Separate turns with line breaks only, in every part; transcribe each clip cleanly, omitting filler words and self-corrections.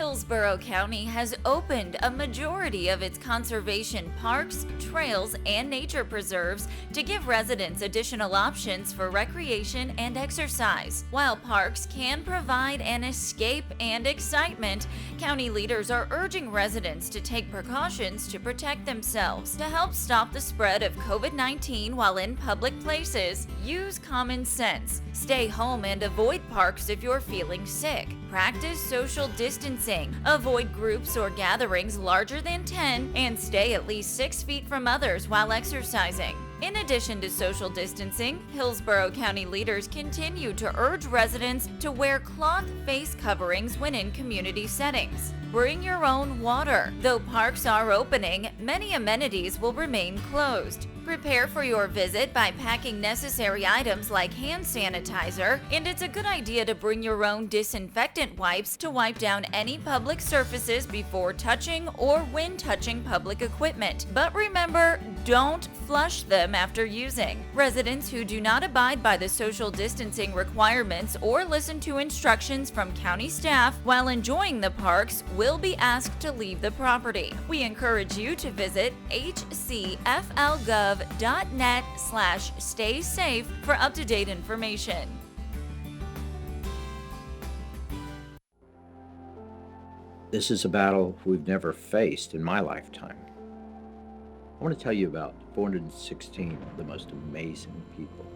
Hillsborough County has opened a majority of its conservation parks, trails, and nature preserves to give residents additional options for recreation and exercise. While parks can provide an escape and excitement, county leaders are urging residents to take precautions to protect themselves. To help stop the spread of COVID-19 while in public places, use common sense. Stay home and avoid parks if you're feeling sick. Practice social distancing. Avoid groups or gatherings larger than 10 and stay at least 6 feet from others while exercising. In addition to social distancing, Hillsborough County leaders continue to urge residents to wear cloth face coverings when in community settings. Bring your own water. Though parks are opening, many amenities will remain closed. Prepare for your visit by packing necessary items like hand sanitizer, and it's a good idea to bring your own disinfectant wipes to wipe down any public surfaces before touching or when touching public equipment. But remember, don't flush them after using. Residents who do not abide by the social distancing requirements or listen to instructions from county staff while enjoying the parks will be asked to leave the property. We encourage you to visit hcflgov.net/stay safe for up-to-date information.
This is a battle we've never faced in my lifetime. I want to tell you about 416 of the most amazing people.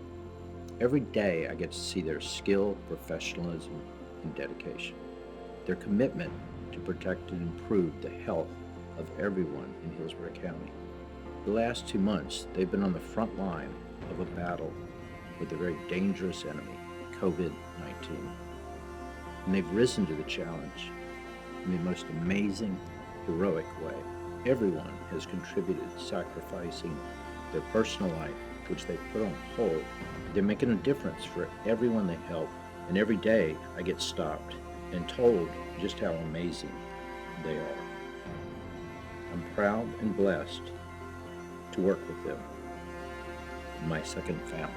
Every day I get to see their skill, professionalism, and dedication. Their commitment to protect and improve the health of everyone in Hillsborough County. The last 2 months, they've been on the front line of a battle with a very dangerous enemy, COVID-19. And they've risen to the challenge in the most amazing, heroic way. Everyone has contributed, sacrificing their personal life, which they put on hold. They're making a difference for everyone they help, and every day I get stopped and told just how amazing they are. I'm proud and blessed to work with them, my second family.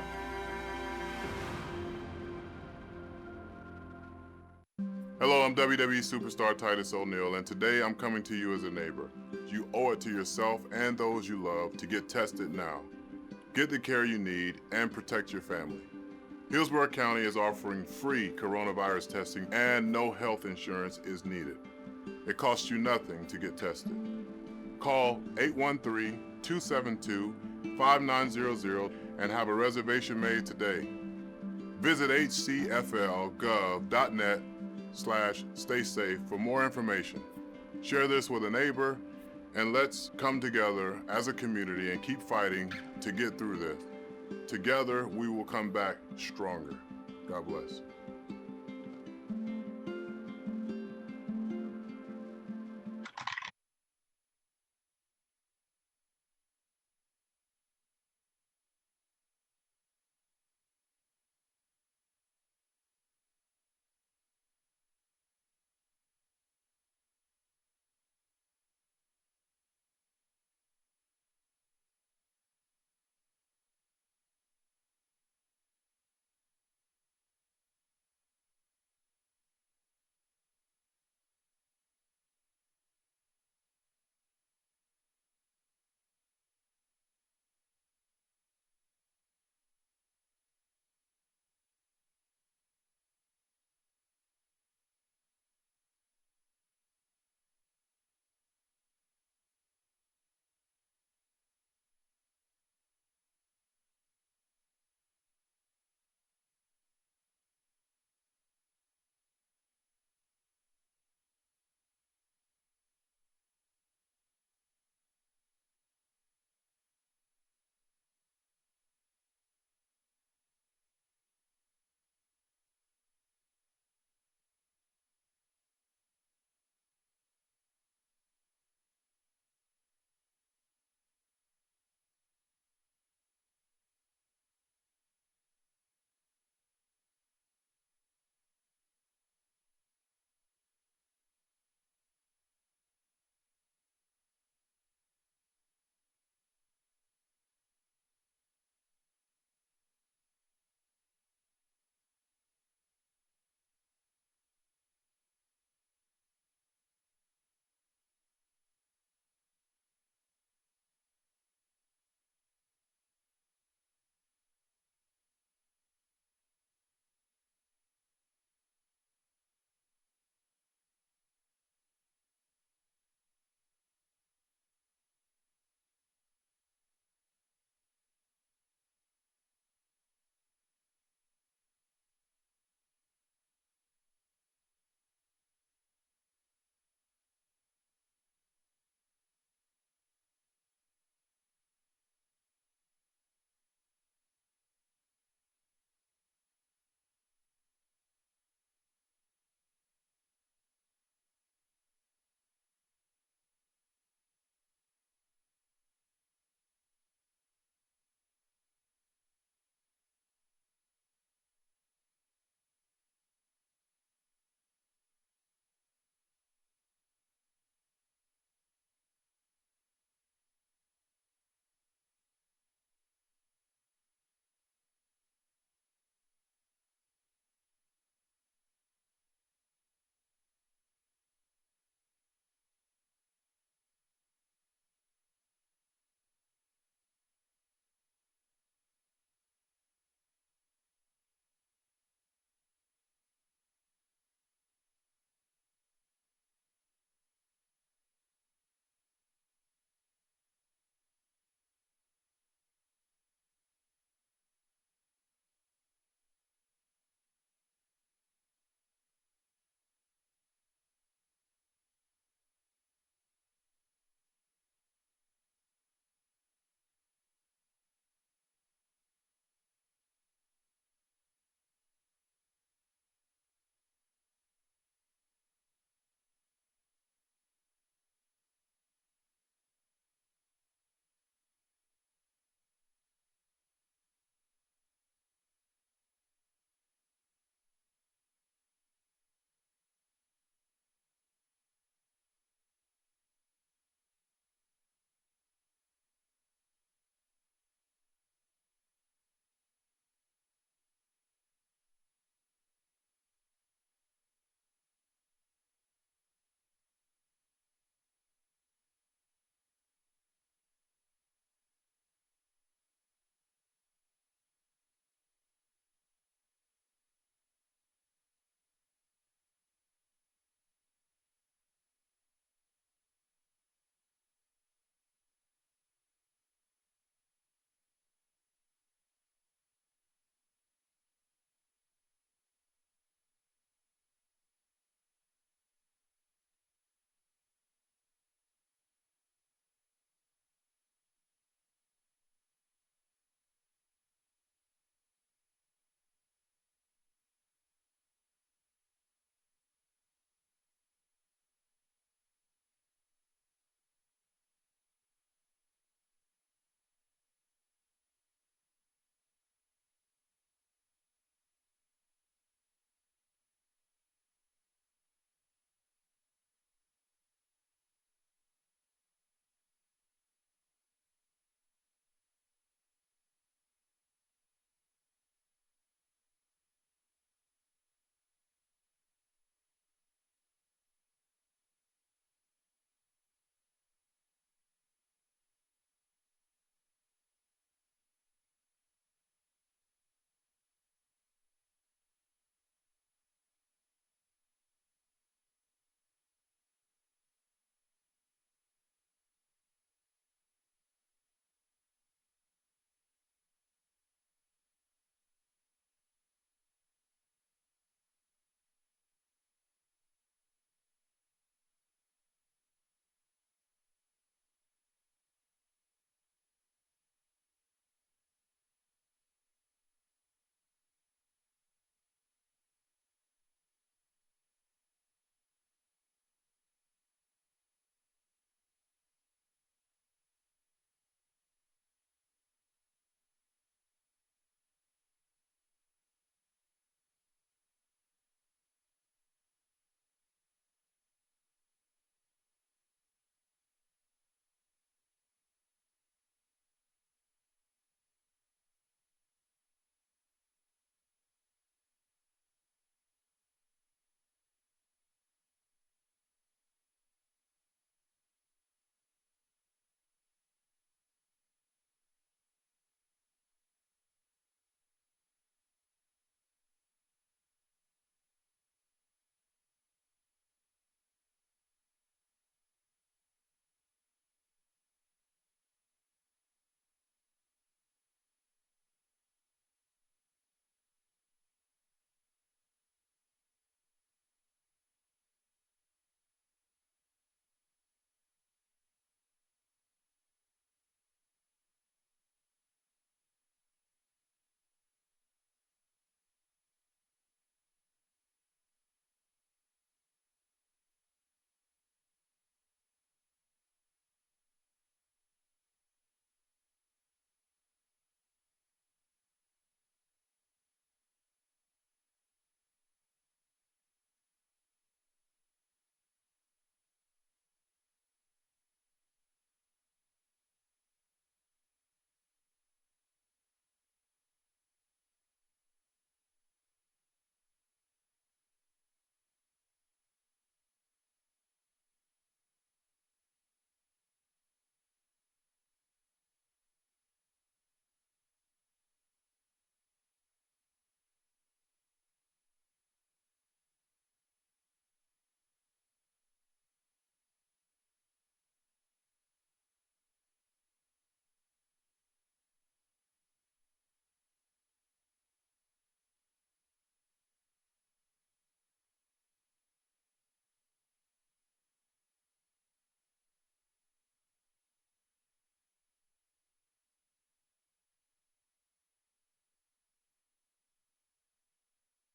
Hello, I'm WWE superstar Titus O'Neil, and today I'm coming to you as a neighbor. You owe it to yourself and those you love to get tested now. Get the care you need and protect your family. Hillsborough County is offering free coronavirus testing and no health insurance is needed. It costs you nothing to get tested. Call 813-272-5900 and have a reservation made today. Visit hcflgov.net/stay safe for more information. Share this with a neighbor, and let's come together as a community and keep fighting to get through this. Together, we will come back stronger. God bless.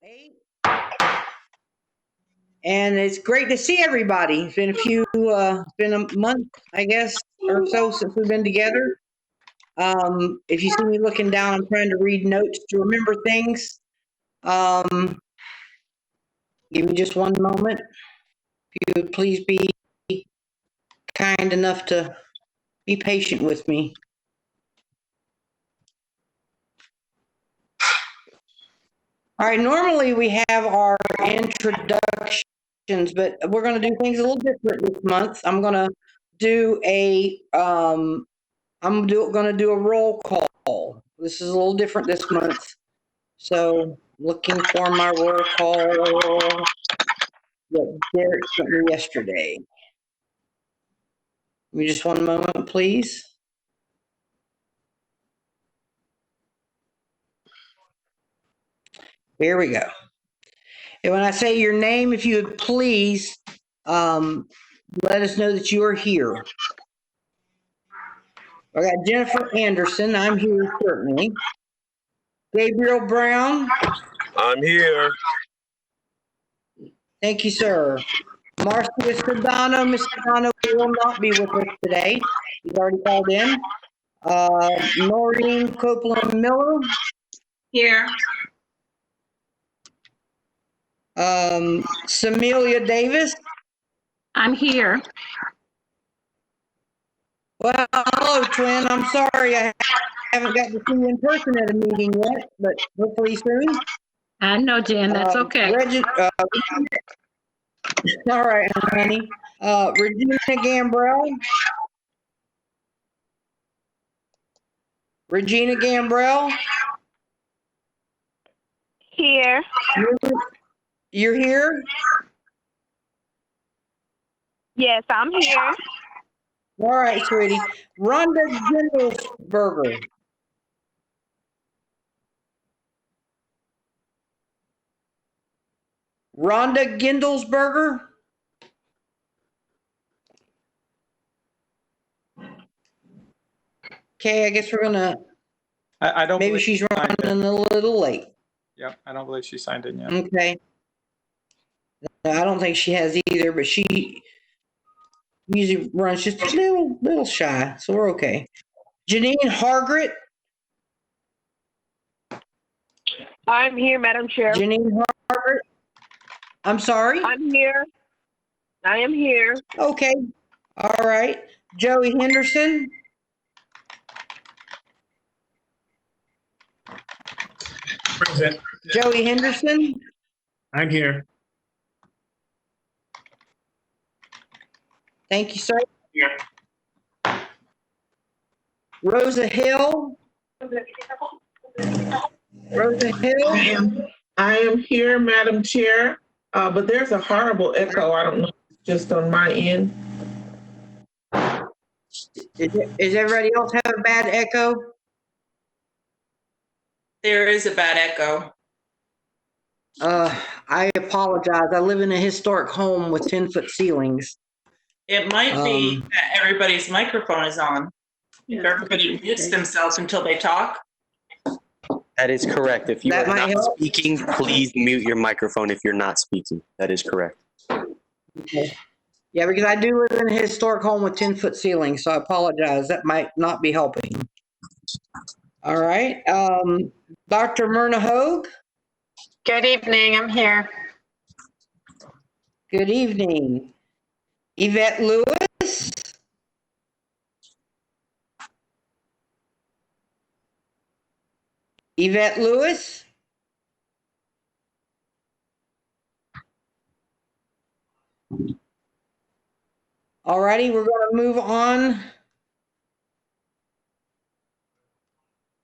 8. And it's great to see everybody. It's been a month, I guess, or so since we've been together. If you see me looking down, I'm trying to read notes to remember things. Give me just one moment. If you would please be kind enough to be patient with me. All right, normally we have our introductions, but we're going to do things a little different this month. I'm going to do a roll call. This is a little different this month. So, looking for my roll call that Derek sent me yesterday. Give me just one moment, please. Here we go. And when I say your name, if you would please let us know that you are here. I got Jennifer Anderson. I'm here, certainly. Gabriel Brown.
I'm here.
Thank you, sir. Marcia Sedano. Ms. Sedano will not be with us today. She's already called in. Noreen Copeland Miller.
Here.
Samelia Davis.
I'm here.
Well, hello, twin. I'm sorry I haven't got to see you in person at a meeting yet, but hopefully soon.
I know, Jen. That's okay.
All right, honey. Regina Gambrell. Regina Gambrell.
Here.
You're here?
Yes, I'm here.
All right, sweetie. Rhonda Gindelsberger. Rhonda Gindelsberger. Okay, I guess we're gonna.
I don't.
Maybe she's running a little late.
Yep, I don't believe she signed in yet.
Okay. I don't think she has either, but she usually runs just a little shy, so we're okay. Janine Hargret.
I'm here, Madam Chair.
Janine Hargret. I'm sorry?
I'm here. I am here.
Okay. All right. Joey Henderson.
Present.
Joey Henderson.
I'm here.
Thank you, sir.
Here.
Rosa Hill. Rosa Hill.
I am here, Madam Chair, but there's a horrible echo. I don't know, just on my end.
Is everybody else have a bad echo?
There is a bad echo.
I apologize. I live in a historic home with 10-foot ceilings.
It might be that everybody's microphone is on. If everybody mutes themselves until they talk.
That is correct. If you
That
are
might
not
help.
speaking, please mute your microphone if you're not speaking. That is correct.
Okay. Yeah, because I do live in a historic home with 10-foot ceilings, so I apologize. That might not be helping. All right. Dr. Myrna Hogue.
Good evening. I'm here.
Good evening. Yvette Lewis. Yvette Lewis. All righty, we're going to move on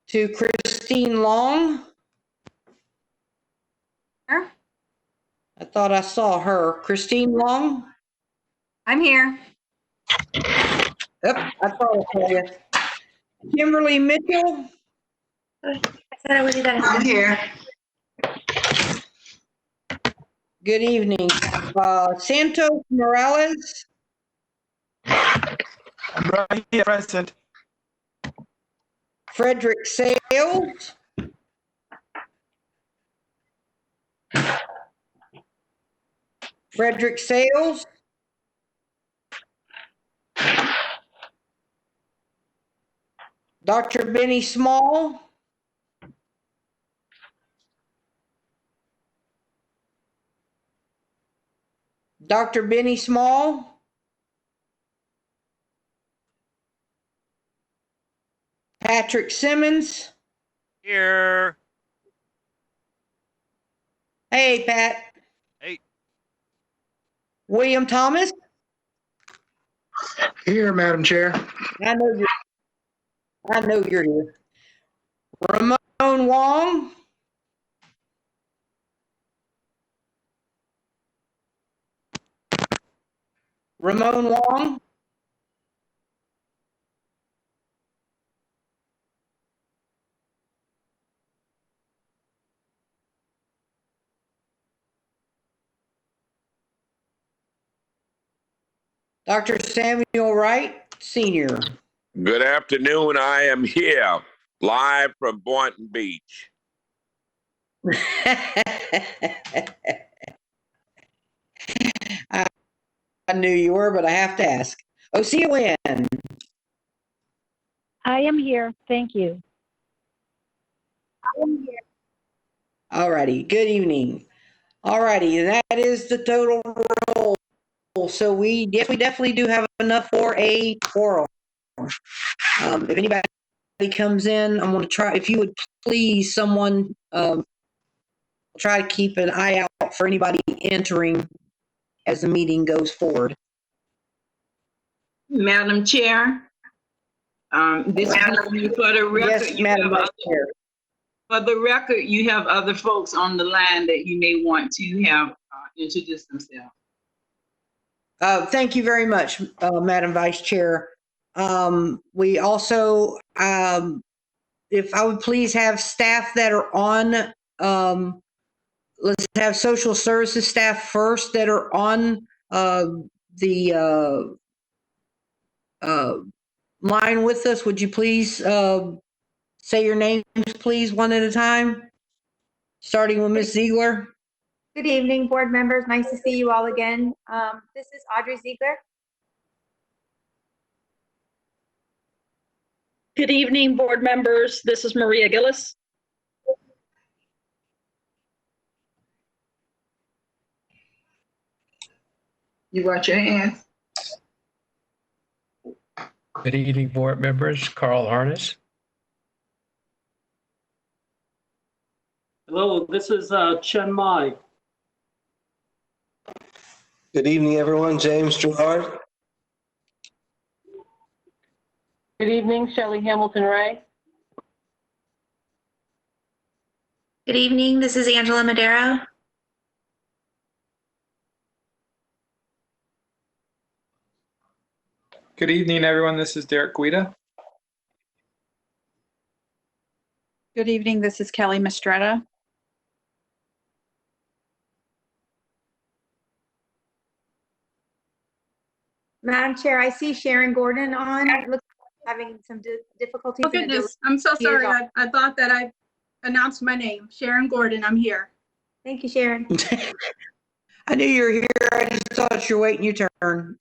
to Christine Long.
Here.
I thought I saw her. Christine Long.
I'm here.
Yep, I thought I saw you. Kimberly Mitchell.
I'm here.
Good evening. Santos Morales.
I'm right here, present.
Frederick Sales. Frederick Sales. Dr. Benny Small. Dr. Benny Small. Patrick Simmons.
Here.
Hey, Pat.
Hey.
William Thomas.
Here, Madam Chair.
I know you're here. Ramon Wong. Ramon Wong. Dr. Samuel Wright, Sr.
Good afternoon. I am here live from Boynton Beach.
I knew you were, but I have to ask. Osea Wynn.
I am here. Thank you. I am here.
All righty. Good evening. All righty. And that is the total roll. So we definitely do have enough for a quorum. If anybody comes in, I'm going to try, if you would please, someone try to keep an eye out for anybody entering as the meeting goes forward.
Madam Chair, this is only for the record.
Yes, Madam Vice Chair.
For the record, you have other folks on the line that you may want to have introduce themselves.
Thank you very much, Madam Vice Chair. We also, if I would please have staff that are on, let's have social services staff first that are on the line with us. Would you please say your names, please, one at a time, starting with Ms. Ziegler?
Good evening, board members. Nice to see you all again. This is Audrey Ziegler.
Good evening, board members. This is Maria Gillis.
You got your hands.
Good evening, board members. Carl Harness.
Hello, this is Chen Mai.
Good evening, everyone. James Gerard.
Good evening, Shelley Hamilton Ray.
Good evening. This is Angela Madero.
Good evening, everyone. This is Derek Guida.
Good evening. This is Kelly Mistretta.
Madam Chair, I see Sharon Gordon on. It looks like having some difficulties.
Oh, goodness. I'm so sorry. I thought that I announced my name. Sharon Gordon, I'm here.
Thank you, Sharon.
I knew you were here. I just thought you're waiting your turn.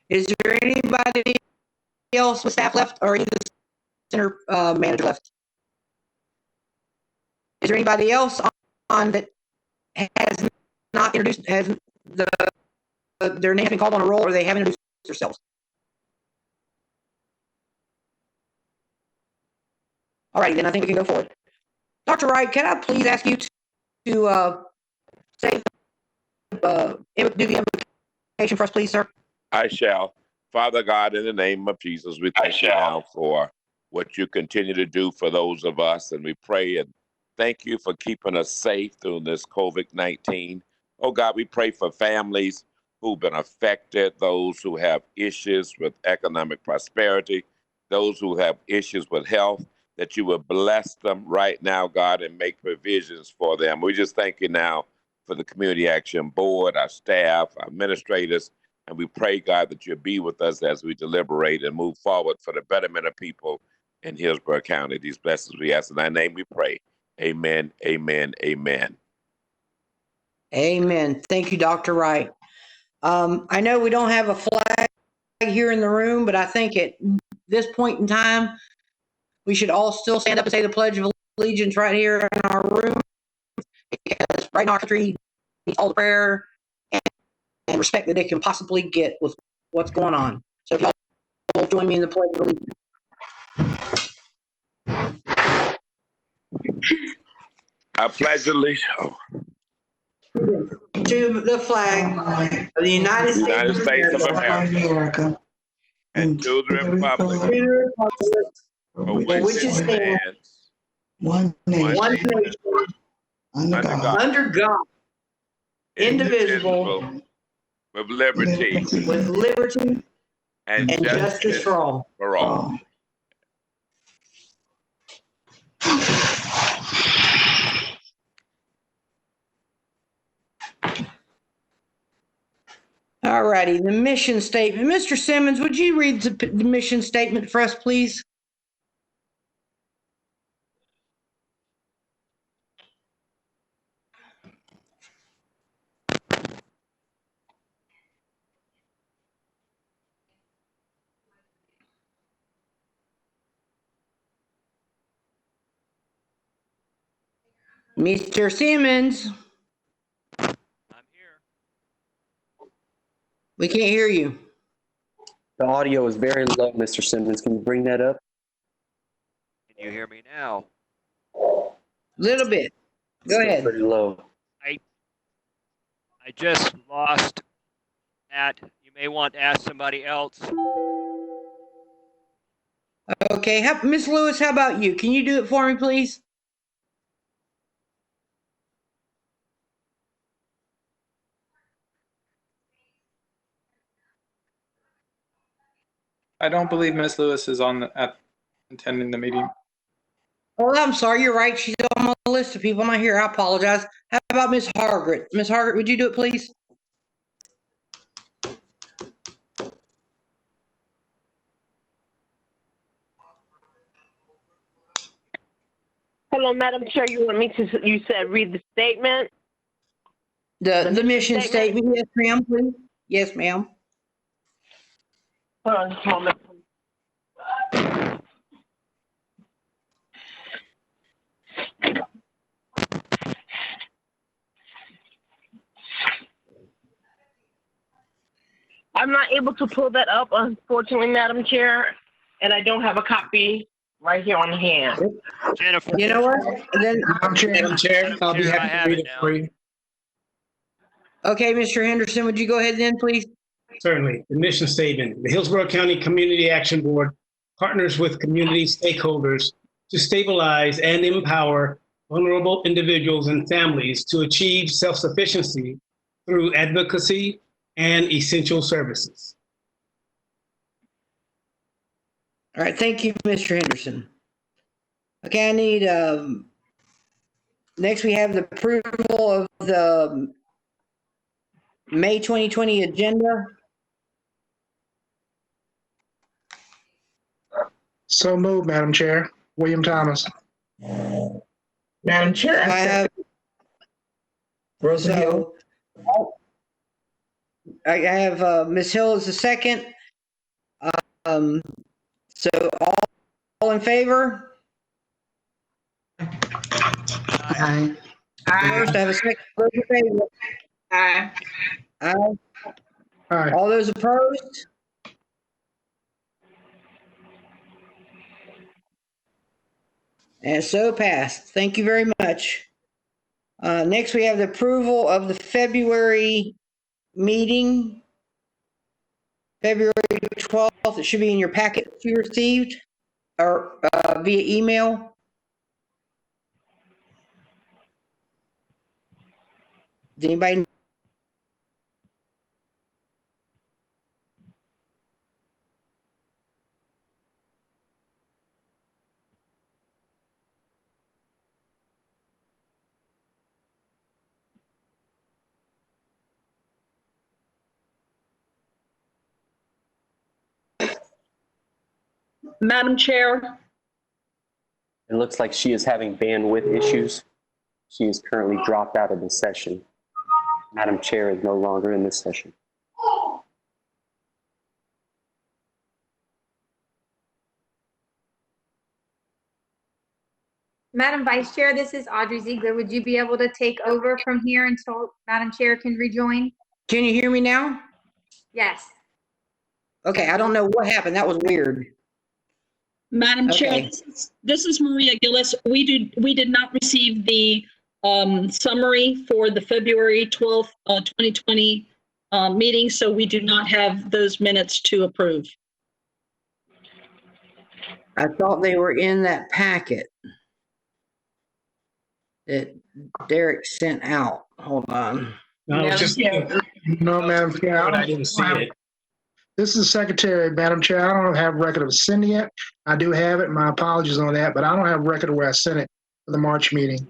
Is there anybody else with staff left or either center manager left? Is there anybody else on that has not introduced, has their name been called on a roll or they haven't introduced themselves? All right, then I think we can go forward. Dr. Wright, can I please ask you to say, do the invocation for us, please, sir?
I shall. Father God, in the name of Jesus, we thank you now for what you continue to do for those of us. And we pray and thank you for keeping us safe through this COVID-19. Oh God, we pray for families who've been affected, those who have issues with economic prosperity, those who have issues with health, that you will bless them right now, God, and make provisions for them. We just thank you now for the Community Action Board, our staff, our administrators, and we pray, God, that you'll be with us as we deliberate and move forward for the betterment of people in Hillsborough County. These blessings we ask in thy name we pray. Amen, amen, amen.
Amen. Thank you, Dr. Wright. I know we don't have a flag here in the room, but I think at this point in time, we should all still stand up and say the Pledge of Allegiance right here in our room. Because right now our country needs all the prayer and respect that it can possibly get with what's going on. So if y'all will join me in the Pledge of Allegiance.
I pledge allegiance
To the flag of the United
States of America and to the republic for which it stands, one nation,
under God, indivisible,
with liberty and
justice for all. All righty, the mission statement. Mr. Simmons, would you read the mission statement for us, please? Mr. Simmons.
I'm here.
We can't hear you.
The audio is very low, Mr. Simmons. Can you bring that up?
Can you hear me now?
Little bit. Go ahead.
Pretty low.
I just lost Matt. You may want to ask somebody else.
Okay, Miss Lewis, how about you? Can you do it for me, please?
I don't believe Ms. Lewis is attending the meeting.
Oh, I'm sorry. You're right. She's on my list of people not here. I apologize. How about Miss Hargret? Miss Hargret, would you do it, please?
Hello, Madam Chair. You want me to, you said read the statement?
The mission statement. Yes, ma'am, please. Yes, ma'am.
Hold on just a moment. I'm not able to pull that up, unfortunately, Madam Chair, and I don't have a copy right here on hand.
Jennifer.
You know what? Then,
Madam Chair, I'll be happy to read it for you.
okay, Mr. Henderson, would you go ahead then, please?
Certainly. The mission statement. The Hillsborough County Community Action Board partners with community stakeholders to stabilize and empower vulnerable individuals and families to achieve self-sufficiency through advocacy and essential services.
All right, thank you, Mr. Henderson. Okay, I need, next we have the approval of the May 2020 agenda.
So moved, Madam Chair. William Thomas.
Madam Chair,
I have
Rosa Hill.
I have Ms. Hill as the second. So all in favor?
Aye.
First, I have a second. Those in favor?
Aye.
Aye.
Aye.
All those opposed? And so passed. Thank you very much. Next, we have the approval of the February meeting. February 12th, it should be in your packet if you received, or via email. Does anybody?
Madam Chair,
It looks like she is having bandwidth issues. She is currently dropped out of the session. Madam Chair is no longer in this session.
Madam Vice Chair, this is Audrey Ziegler. Would you be able to take over from here until Madam Chair can rejoin?
Can you hear me now?
Yes.
Okay, I don't know what happened. That was weird.
Madam Chair,
Okay.
this is Maria Gillis. We did not receive the summary for the February 12th, 2020 meeting, so we do not have those minutes to approve.
I thought they were in that packet that Derek sent out. Hold on.
No, it's just,
No, Madam Chair.
but I didn't see it.
This is the Secretary, Madam Chair. I don't have record of sending it. I do have it. My apologies on that, but I don't have record of where I sent it for the March meeting.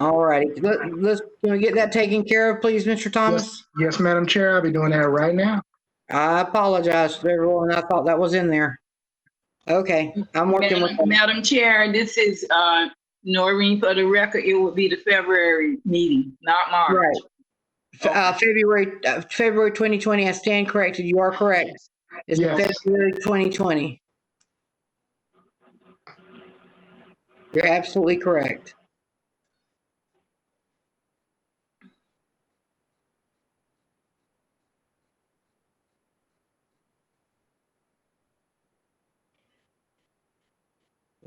All righty. Let's, can we get that taken care of, please, Mr. Thomas?
Yes, Madam Chair. I'll be doing that right now.
I apologize to everyone. I thought that was in there. Okay, I'm working with that.
Madam Chair, this is Noreen, for the record, it would be the February meeting, not March.
Right. February 2020, I stand corrected. You are correct. It's
Yes.
February 2020. You're absolutely correct.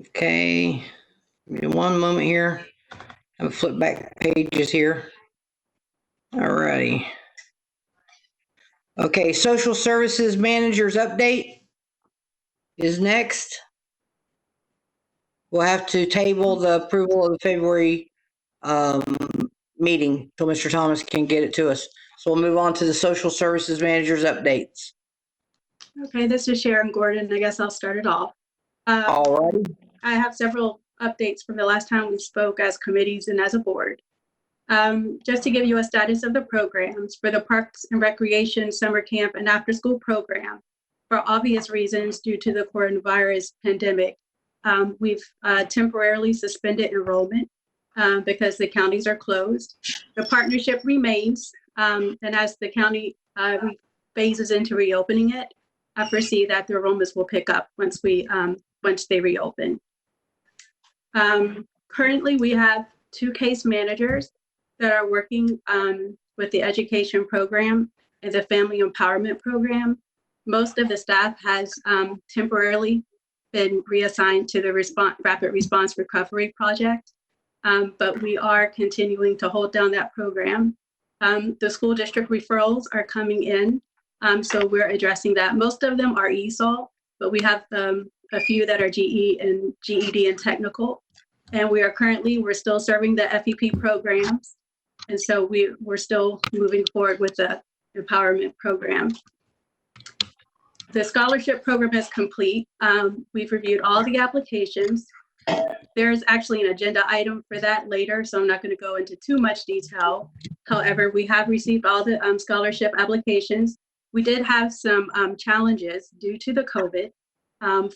Okay, give me one moment here. I'm gonna flip back pages here. All righty. Okay, social services managers update is next. We'll have to table the approval of the February meeting till Mr. Thomas can get it to us. So we'll move on to the social services managers updates.
Okay, this is Sharon Gordon. I guess I'll start it off.
All righty.
I have several updates from the last time we spoke as committees and as a board. Just to give you a status of the programs for the Parks and Recreation Summer Camp and After School program, for obvious reasons due to the coronavirus pandemic, we've temporarily suspended enrollment because the counties are closed. The partnership remains, and as the county phases into reopening it, I foresee that the enrollments will pick up once they reopen. Currently, we have 2 case managers that are working with the education program and the family empowerment program. Most of the staff has temporarily been reassigned to the rapid response recovery project, but we are continuing to hold down that program. The school district referrals are coming in, so we're addressing that. Most of them are ESOL, but we have a few that are GE and GED and technical. And we're still serving the FEP programs. And so we're still moving forward with the empowerment program. The scholarship program is complete. We've reviewed all the applications. There's actually an agenda item for that later, so I'm not going to go into too much detail. However, we have received all the scholarship applications. We did have some challenges due to the COVID.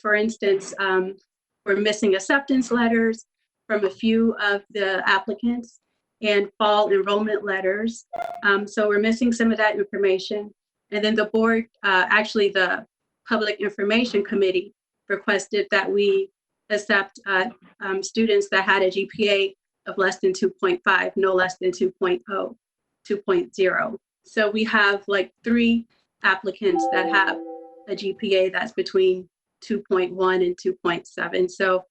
For instance, we're missing acceptance letters from a few of the applicants and fall enrollment letters. So we're missing some of that information. And then the board, actually the Public Information Committee requested that we accept students that had a GPA of less than 2.5, no less than 2.0. So we have like 3 applicants that have a GPA that's between 2.1 and 2.7. So,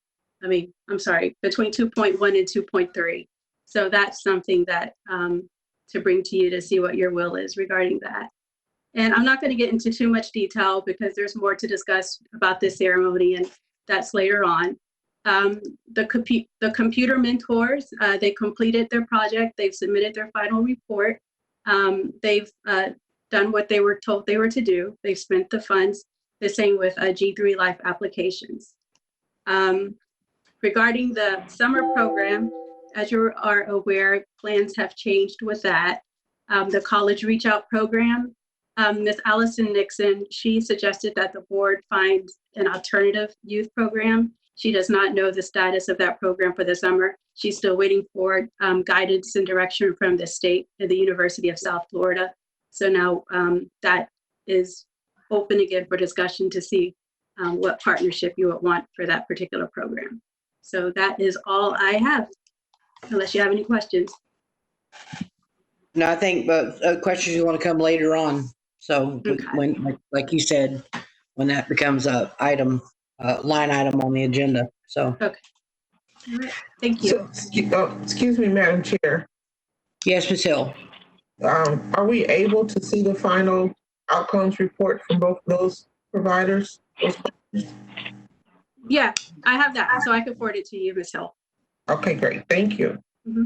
I'm sorry, between 2.1 and 2.3. So that's something that to bring to you to see what your will is regarding that. And I'm not going to get into too much detail because there's more to discuss about this ceremony, and that's later on. The computer mentors, they completed their project. They've submitted their final report. They've done what they were told they were to do. They've spent the funds. The same with G3 Life applications. Regarding the summer program, as you are aware, plans have changed with that. The college reach out program, Ms. Allison Nixon, she suggested that the board find an alternative youth program She does not know the status of that program for the summer. She's still waiting for guidance and direction from the state and the University of South Florida. So now that is open again for discussion to see what partnership you would want for that particular program. So that is all I have, unless you have any questions.
No, I think questions you want to come later on. So when, like you said, when that becomes a line item on the agenda. So.
Okay. All right. Thank you.
Excuse me, Madam Chair.
Yes, Ms. Hill.
Are we able to see the final outcomes report from both of those providers?
Yeah, I have that, so I can forward it to you, Ms. Hill.
Okay, great. Thank you.
Mm-hmm.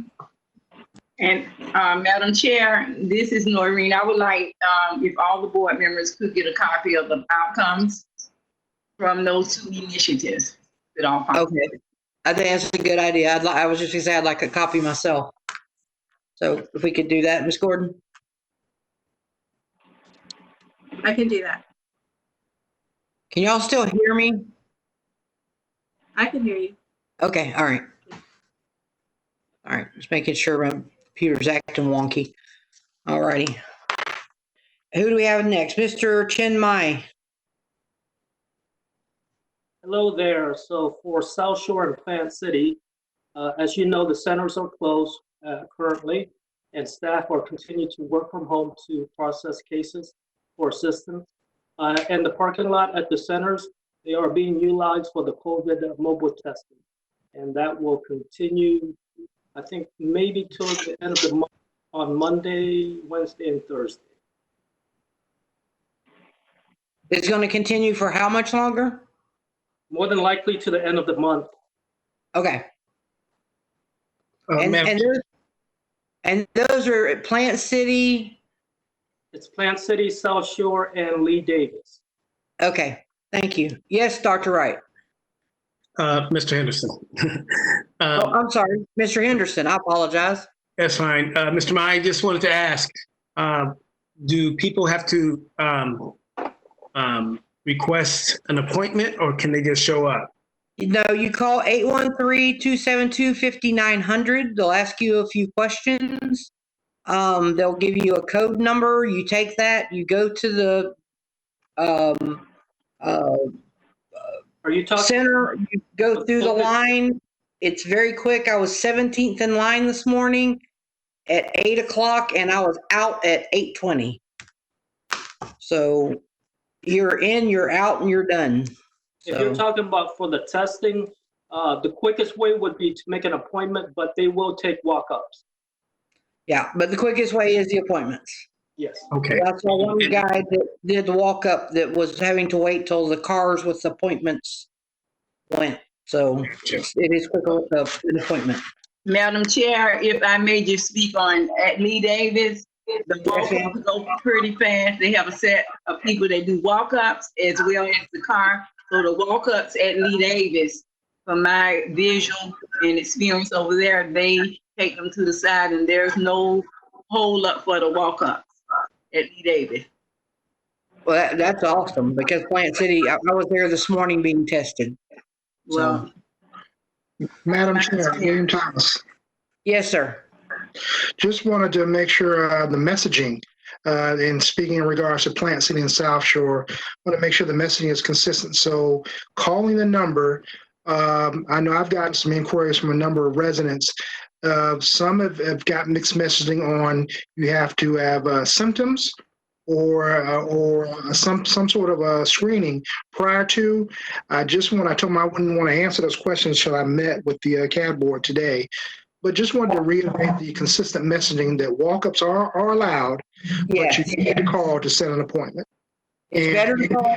And Madam Chair, this is Noreen. I would like if all the board members could get a copy of the outcomes from those two initiatives.
Okay, I think that's a good idea. I was just gonna say I'd like a copy myself. So if we could do that, Ms. Gordon.
I can do that.
Can y'all still hear me?
I can hear you.
Okay, all right. All right, just making sure my computer's acting wonky. All righty. Who do we have next? Mr. Chen Mai.
Hello there. So for South Shore and Plant City, as you know, the centers are closed currently, and staff are continuing to work from home to process cases for assistance. And the parking lot at the centers, they are being utilized for the COVID mobile testing. And that will continue, I think, maybe till the end of the month on Monday, Wednesday, and Thursday.
It's going to continue for how much longer?
More than likely to the end of the month.
Okay. And those are at Plant City?
It's Plant City, South Shore, and Lee Davis.
Okay, thank you. Yes, Dr. Wright.
Mr. Henderson.
I'm sorry, Mr. Henderson, I apologize.
That's fine. Mr. Mai, I just wanted to ask, do people have to request an appointment or can they just show up?
No, you call 813-272-5900. They'll ask you a few questions. They'll give you a code number. You take that, you go to the
Are you talking
center, you go through the line. It's very quick. I was 17th in line this morning at 8 o'clock and I was out at 8:20. So you're in, you're out, and you're done.
If you're talking about for the testing, the quickest way would be to make an appointment, but they will take walk-ups.
Yeah, but the quickest way is the appointments.
Yes.
Okay.
That's the one guy that did the walk-up that was having to wait till the cars with appointments went. So it is quicker with an appointment.
Madam Chair, if I may just speak on at Lee Davis, the walk-ups go pretty fast. They have a set of people that do walk-ups as well as the car. So the walk-ups at Lee Davis, from my visual and experience over there, they take them to the side and there's no hold up for the walk-ups at Lee Davis.
Well, that's awesome because Plant City, I was there this morning being tested.
Well,
Madam Chair, William Thomas.
Yes, sir.
Just wanted to make sure the messaging, in speaking in regards to Plant City and South Shore, want to make sure the messaging is consistent. So calling the number, I know I've gotten some inquiries from a number of residents. Some have got mixed messaging on you have to have symptoms or some sort of a screening prior to. I told them I wouldn't want to answer those questions until I met with the CAD board today. But just wanted to reiterate the consistent messaging that walk-ups are allowed, but you need to call to set an appointment.
It's better to call.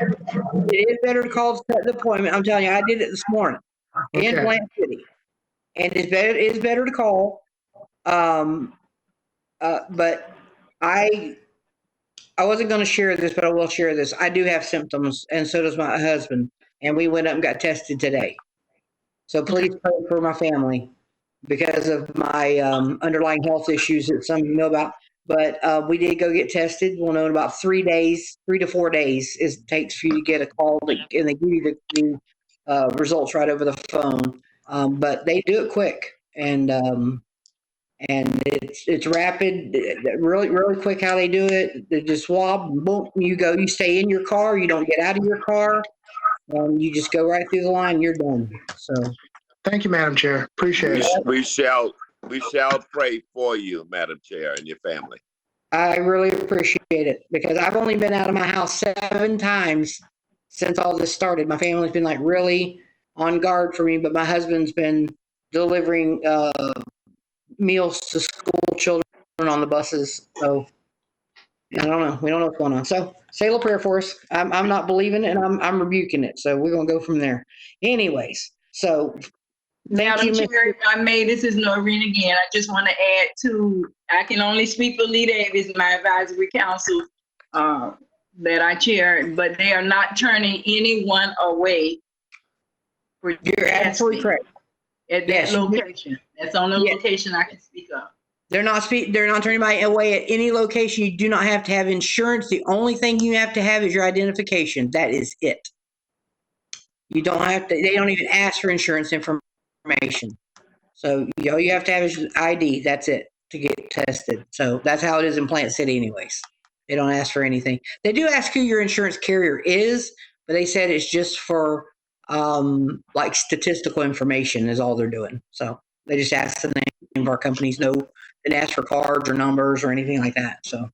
It is better to call to set the appointment. I'm telling you, I did it this morning in Plant City, and it's better to call. But I wasn't going to share this, but I will share this. I do have symptoms, and so does my husband, and we went up and got tested today. So please pray for my family because of my underlying health issues that some of you know about. But we did go get tested. We'll know in about 3 to 4 days it takes for you to get a call, and they give you results right over the phone. But they do it quick, and it's rapid, really quick how they do it. They just swab, boom, you go. You stay in your car. You don't get out of your car. You just go right through the line. You're done. So,
thank you, Madam Chair. Appreciate it.
We shall pray for you, Madam Chair, and your family.
I really appreciate it because I've only been out of my house 7 times since all this started. My family's been like really on guard for me, but my husband's been delivering meals to school children on the buses. So I don't know. We don't know what's going on. So say a little prayer for us. I'm not believing it, and I'm rebuking it. So we're gonna go from there. Anyways, so
Madam Chair, if I may, this is Noreen again. I just want to add to, I can only speak for Lee Davis, my advisory council that I chair, but they are not turning anyone away for
You're absolutely correct.
At that location. That's the only location I can speak of.
They're not turning anybody away at any location. You do not have to have insurance. The only thing you have to have is your identification. That is it. You don't have to, they don't even ask for insurance information. So all you have to have is ID. That's it to get tested. So that's how it is in Plant City anyways. They don't ask for anything. They do ask who your insurance carrier is, but they said it's just for like statistical information is all they're doing. So they just ask the name of our companies. No, they didn't ask for cards or numbers or anything like that. So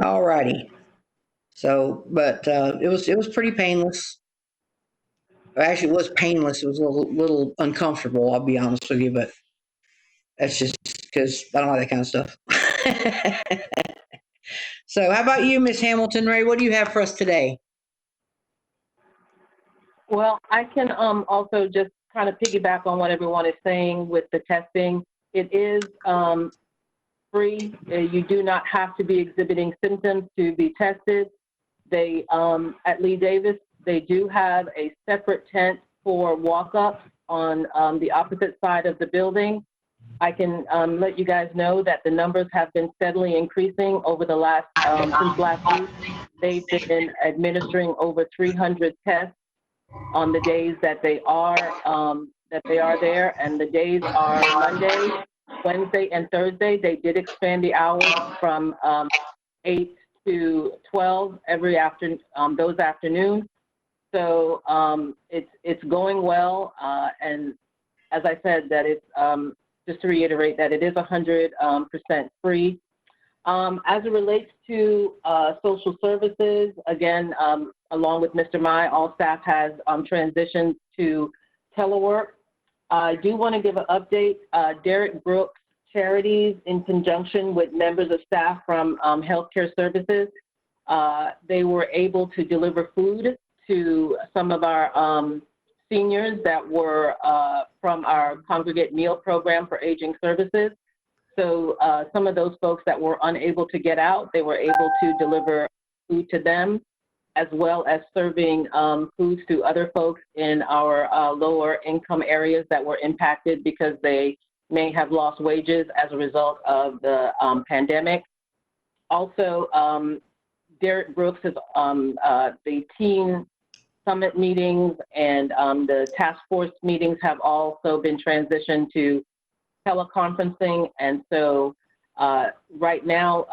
all righty. So, but it was pretty painless. Actually, it was painless. It was a little uncomfortable, I'll be honest with you, but that's just because I don't like that kind of stuff. So how about you, Miss Hamilton Ray? What do you have for us today?
Well, I can also just kind of piggyback on what everyone is saying with the testing. It is free. You do not have to be exhibiting symptoms to be tested. They, at Lee Davis, they do have a separate tent for walk-ups on the opposite side of the building. I can let you guys know that the numbers have been steadily increasing over the last, since last week. They've been administering over 300 tests on the days that they are there, and the days are Monday, Wednesday, and Thursday. They did expand the hours from 8 to 12 every afternoon, those afternoons. So it's going well, and as I said, that it's just to reiterate that it is 100% free. As it relates to social services, again, along with Mr. Mai, all staff has transitioned to telework. I do want to give an update. Derek Brooks Charities, in conjunction with members of staff from healthcare services, they were able to deliver food to some of our seniors that were from our congregate meal program for aging services. So some of those folks that were unable to get out, they were able to deliver food to them, as well as serving foods to other folks in our lower income areas that were impacted because they may have lost wages as a result of the pandemic. Also, Derek Brooks is the teen summit meetings and the task force meetings have also been transitioned to teleconferencing. And so right now,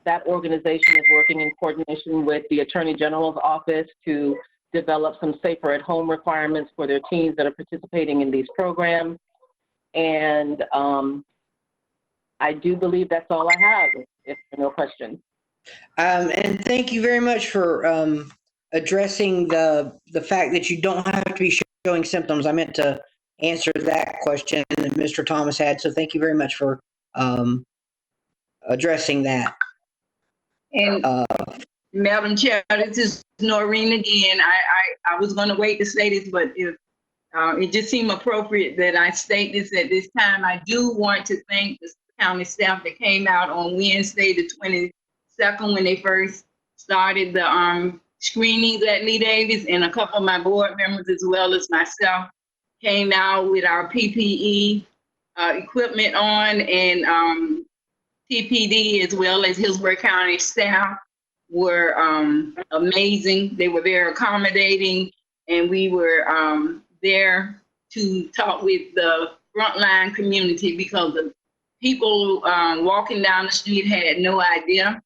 that organization is working in coordination with the Attorney General's office to develop some safer at home requirements for their teens that are participating in these programs. And I do believe that's all I have, if there are no questions.
And thank you very much for addressing the fact that you don't have to be showing symptoms. I meant to answer that question that Mr. Thomas had, so thank you very much for addressing that.
And Madam Chair, this is Noreen again. I was going to wait to say this, but if it just seemed appropriate that I state this at this time. I do want to thank the county staff that came out on Wednesday, the 22nd, when they first started the screenings at Lee Davis, and a couple of my board members, as well as myself, came out with our PPE equipment on, and TPD, as well as Hillsborough County staff, were amazing. They were very accommodating. and we were there to talk with the frontline community because the people walking down the street had no idea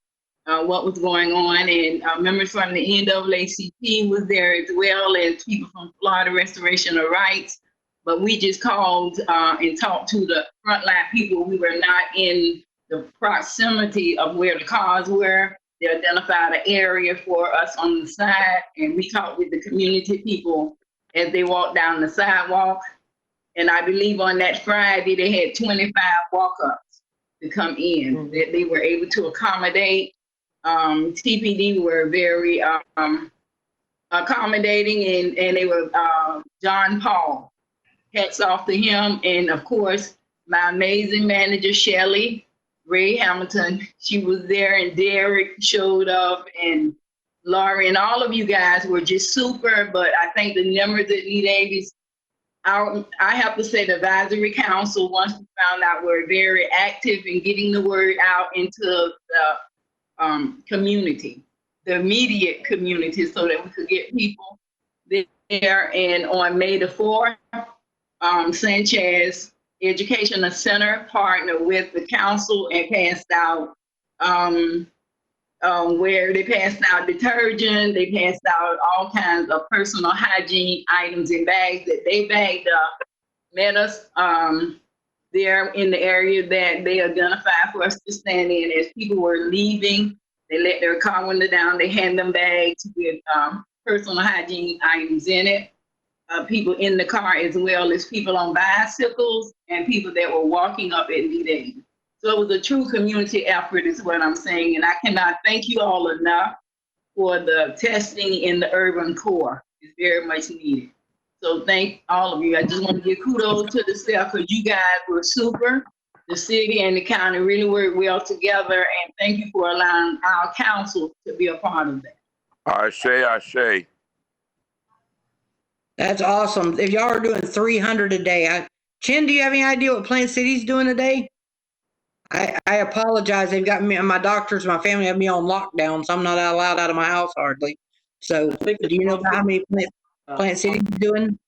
what was going on, and members from the NAACP was there as well, and people from Florida Restoration of Rights. But we just called and talked to the frontline people. We were not in the proximity of where the cars were. They identified an area for us on the side, and we talked with the community people as they walked down the sidewalk. And I believe on that Friday, they had 25 walk-ups to come in that they were able to accommodate. TPD were very accommodating, and they were John Paul. Hats off to him. And of course, my amazing manager, Shelley Ray Hamilton, she was there, and Derek showed up, and Laurie, and all of you guys were just super. But I think the members at Lee Davis, I have to say the advisory council, once we found out, were very active in getting the word out into the community, the immediate community, so that we could get people there. And on May the 4th, Sanchez Educational Center partnered with the council and passed out where they passed out detergent, they passed out all kinds of personal hygiene items in bags that they bagged up, met us there in the area that they identified for us to stand in. As people were leaving, they let their car window down, they hand them bags with personal hygiene items in it. People in the car, as well as people on bicycles and people that were walking up at Lee Davis. So it was a true community effort is what I'm saying. And I cannot thank you all enough for the testing in the urban core. It's very much needed. So thank all of you. I just want to give kudos to the staff because you guys were super. The city and the county really worked well together. And thank you for allowing our council to be a part of that.
Ashe.
That's awesome. If y'all are doing 300 a day, Chin, do you have any idea what Plant City's doing a day? I apologize. They've got me and my doctors, my family have me on lockdown, so I'm not allowed out of my house hardly. So do you know how many Plant City's doing?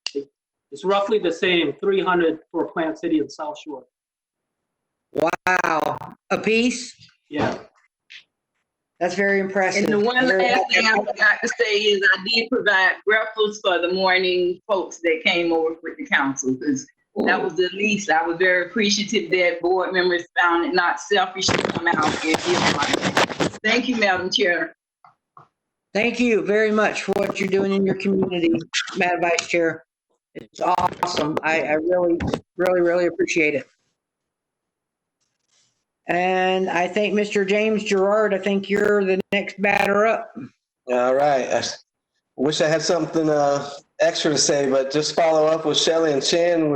It's roughly the same, 300 for Plant City and South Shore.
Wow. A piece?
Yeah.
That's very impressive.
And the one last thing I forgot to say is I did provide breakfast for the morning folks that came over with the council, because that was the least. I was very appreciative that board members found it not selfish to come out and give money. Thank you, Madam Chair.
Thank you very much for what you're doing in your community, Madam Vice Chair. It's awesome. I really, really, really appreciate it. And I think Mr. James Gerard, I think you're the next batter up.
All right. I wish I had something extra to say, but just follow up with Shelley and Chin.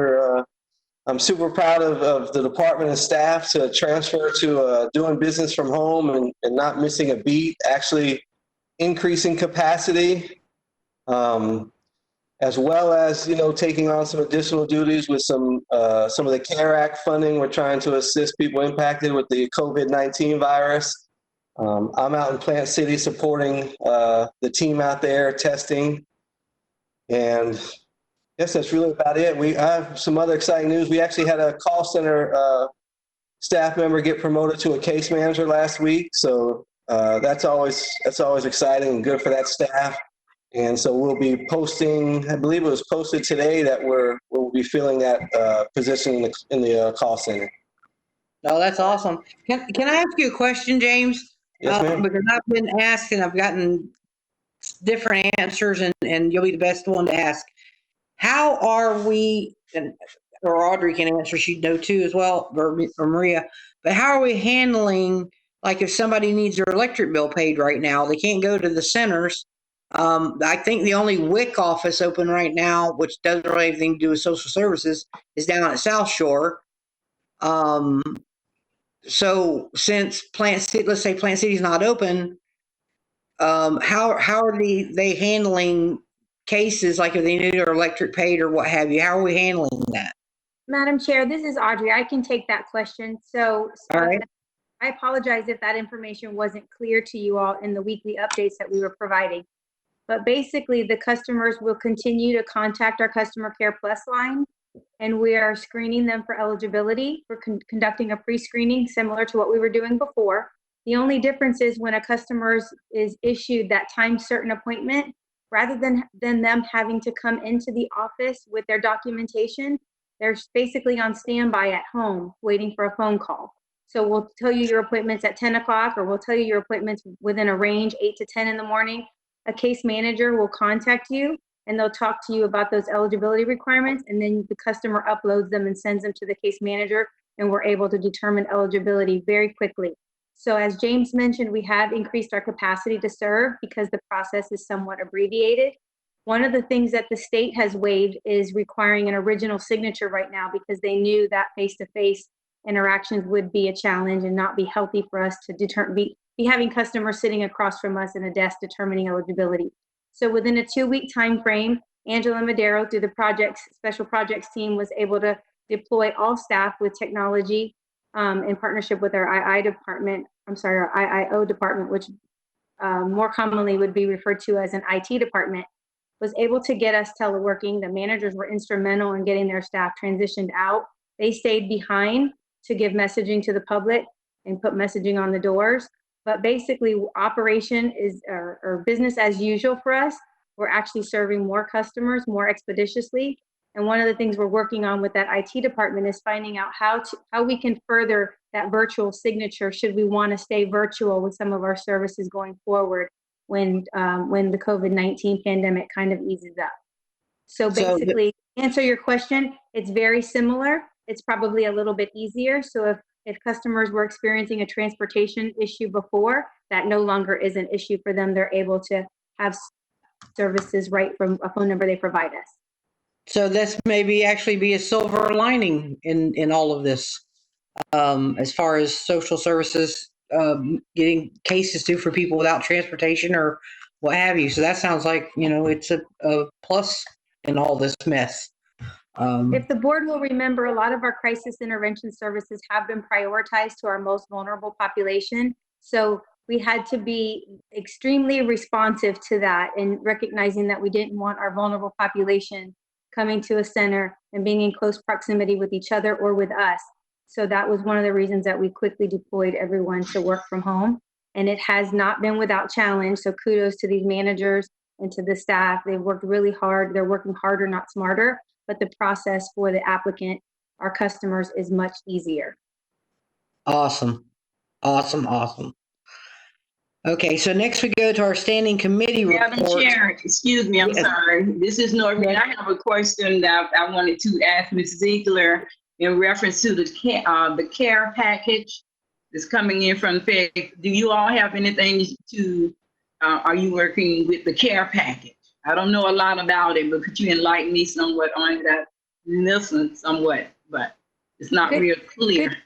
I'm super proud of the department and staff to transfer to doing business from home and not missing a beat, actually increasing capacity, as well as, taking on some additional duties with some of the CARE Act funding. We're trying to assist people impacted with the COVID-19 virus. I'm out in Plant City supporting the team out there testing. And I guess that's really about it. I have some other exciting news. We actually had a call center staff member get promoted to a case manager last week. So that's always exciting and good for that staff. And so we'll be posting, I believe it was posted today, that we'll be filling that position in the call center.
Oh, that's awesome. Can I ask you a question, James?
Yes, ma'am.
Because I've been asked and I've gotten different answers, and you'll be the best one to ask. How are we, or Audrey can answer, she'd know too as well, or Maria, but how are we handling, like if somebody needs their electric bill paid right now, they can't go to the centers. I think the only WIC office open right now, which doesn't really have anything to do with social services, is down at South Shore. So since let's say Plant City's not open, how are they handling cases, like if they need their electric paid or what have you? How are we handling that?
Madam Chair, this is Audrey. I can take that question. So
all right.
I apologize if that information wasn't clear to you all in the weekly updates that we were providing. But basically, the customers will continue to contact our Customer Care Plus line, and we are screening them for eligibility. We're conducting a pre-screening similar to what we were doing before. The only difference is when a customer is issued that time certain appointment, rather than them having to come into the office with their documentation, they're basically on standby at home waiting for a phone call. So we'll tell you your appointments at 10 o'clock, or we'll tell you your appointments within a range 8 to 10 in the morning. A case manager will contact you and they'll talk to you about those eligibility requirements, and then the customer uploads them and sends them to the case manager, and we're able to determine eligibility very quickly. So as James mentioned, we have increased our capacity to serve because the process is somewhat abbreviated. One of the things that the state has waived is requiring an original signature right now, because they knew that face-to-face interactions would be a challenge and not be healthy for us to be having customers sitting across from us in a desk determining eligibility. So within a 2-week time frame, Angela Madero, through the special projects team, was able to deploy all staff with technology in partnership with our IIO department, which more commonly would be referred to as an IT department, was able to get us teleworking. The managers were instrumental in getting their staff transitioned out. They stayed behind to give messaging to the public and put messaging on the doors. But basically, operation is or business as usual for us. We're actually serving more customers more expeditiously. And one of the things we're working on with that IT department is finding out how we can further that virtual signature should we want to stay virtual with some of our services going forward when the COVID-19 pandemic kind of eases up. So basically, to answer your question, it's very similar. It's probably a little bit easier. So if customers were experiencing a transportation issue before, that no longer is an issue for them. They're able to have services right from a phone number they provide us.
So this maybe actually be a silver lining in all of this, as far as social services getting cases due for people without transportation or what have you. So that sounds like, it's a plus in all this mess.
If the board will remember, a lot of our crisis intervention services have been prioritized to our most vulnerable population. So we had to be extremely responsive to that, and recognizing that we didn't want our vulnerable population coming to a center and being in close proximity with each other or with us. So that was one of the reasons that we quickly deployed everyone to work from home. And it has not been without challenge. So kudos to these managers and to the staff. They've worked really hard. They're working harder, not smarter. But the process for the applicant, our customers, is much easier.
Awesome. Okay, so next we go to our standing committee report.
Madam Chair, excuse me, I'm sorry. This is Noreen. I have a question that I wanted to ask Ms. Ziegler in reference to the care package that's coming in from the Fed. Do you all have anything are you working with the care package? I don't know a lot about it, but could you enlighten me somewhat on that? Listen somewhat, but it's not real clear.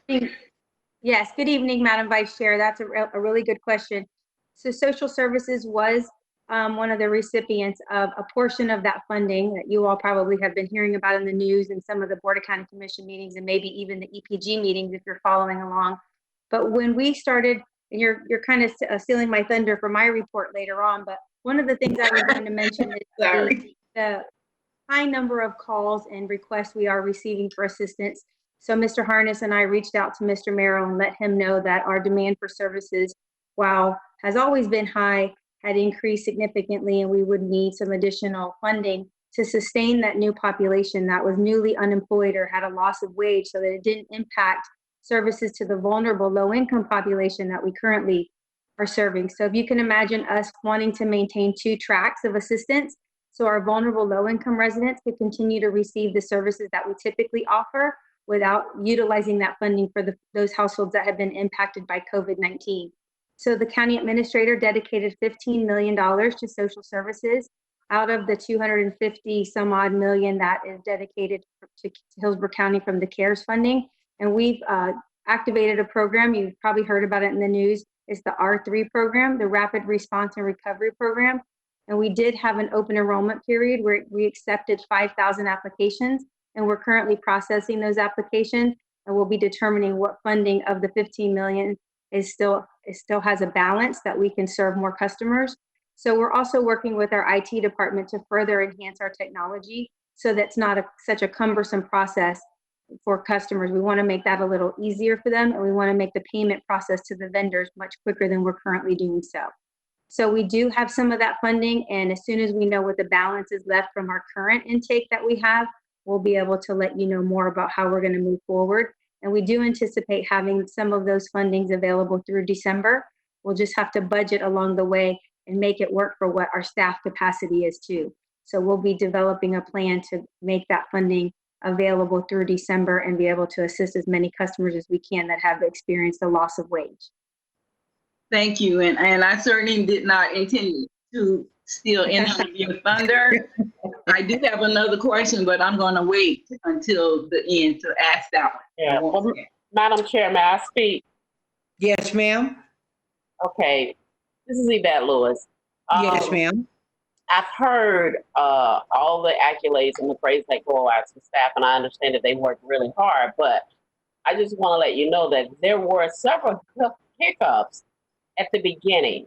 Yes, good evening, Madam Vice Chair. That's a really good question. So social services was one of the recipients of a portion of that funding that you all probably have been hearing about in the news and some of the Board of County Commission meetings, and maybe even the EPG meetings if you're following along. But when we started, and you're kind of stealing my thunder for my report later on, but one of the things I was going to mention is the high number of calls and requests we are receiving for assistance. So Mr. Harness and I reached out to Mr. Merrill and let him know that our demand for services, while has always been high, had increased significantly, and we would need some additional funding to sustain that new population that was newly unemployed or had a loss of wage, so that it didn't impact services to the vulnerable low-income population that we currently are serving. So if you can imagine us wanting to maintain 2 tracks of assistance, so our vulnerable low-income residents could continue to receive the services that we typically offer without utilizing that funding for those households that have been impacted by COVID-19. So the county administrator dedicated $15 million to social services out of the 250 some odd million that is dedicated to Hillsborough County from the CARES funding. And we've activated a program. You've probably heard about it in the news. It's the R3 program, the Rapid Response and Recovery Program. And we did have an open enrollment period where we accepted 5,000 applications, and we're currently processing those applications, and we'll be determining what funding of the $15 million still has a balance that we can serve more customers. So we're also working with our IT department to further enhance our technology so that's not such a cumbersome process for customers. We want to make that a little easier for them, and we want to make the payment process to the vendors much quicker than we're currently doing so. So we do have some of that funding, and as soon as we know what the balance is left from our current intake that we have, we'll be able to let you know more about how we're going to move forward. And we do anticipate having some of those fundings available through December. We'll just have to budget along the way and make it work for what our staff capacity is too. So we'll be developing a plan to make that funding available through December and be able to assist as many customers as we can that have experienced the loss of wage.
Thank you. And I certainly did not intend to steal any of your thunder. I do have another question, but I'm going to wait until the end to ask that one.
Yeah. Well, Madam Chair, may I speak?
Yes, ma'am.
Okay. This is Yvette Lewis.
Yes, ma'am.
I've heard all the accolades and the praise that go out to staff, and I understand that they work really hard, but I just want to let you know that there were several hiccups at the beginning,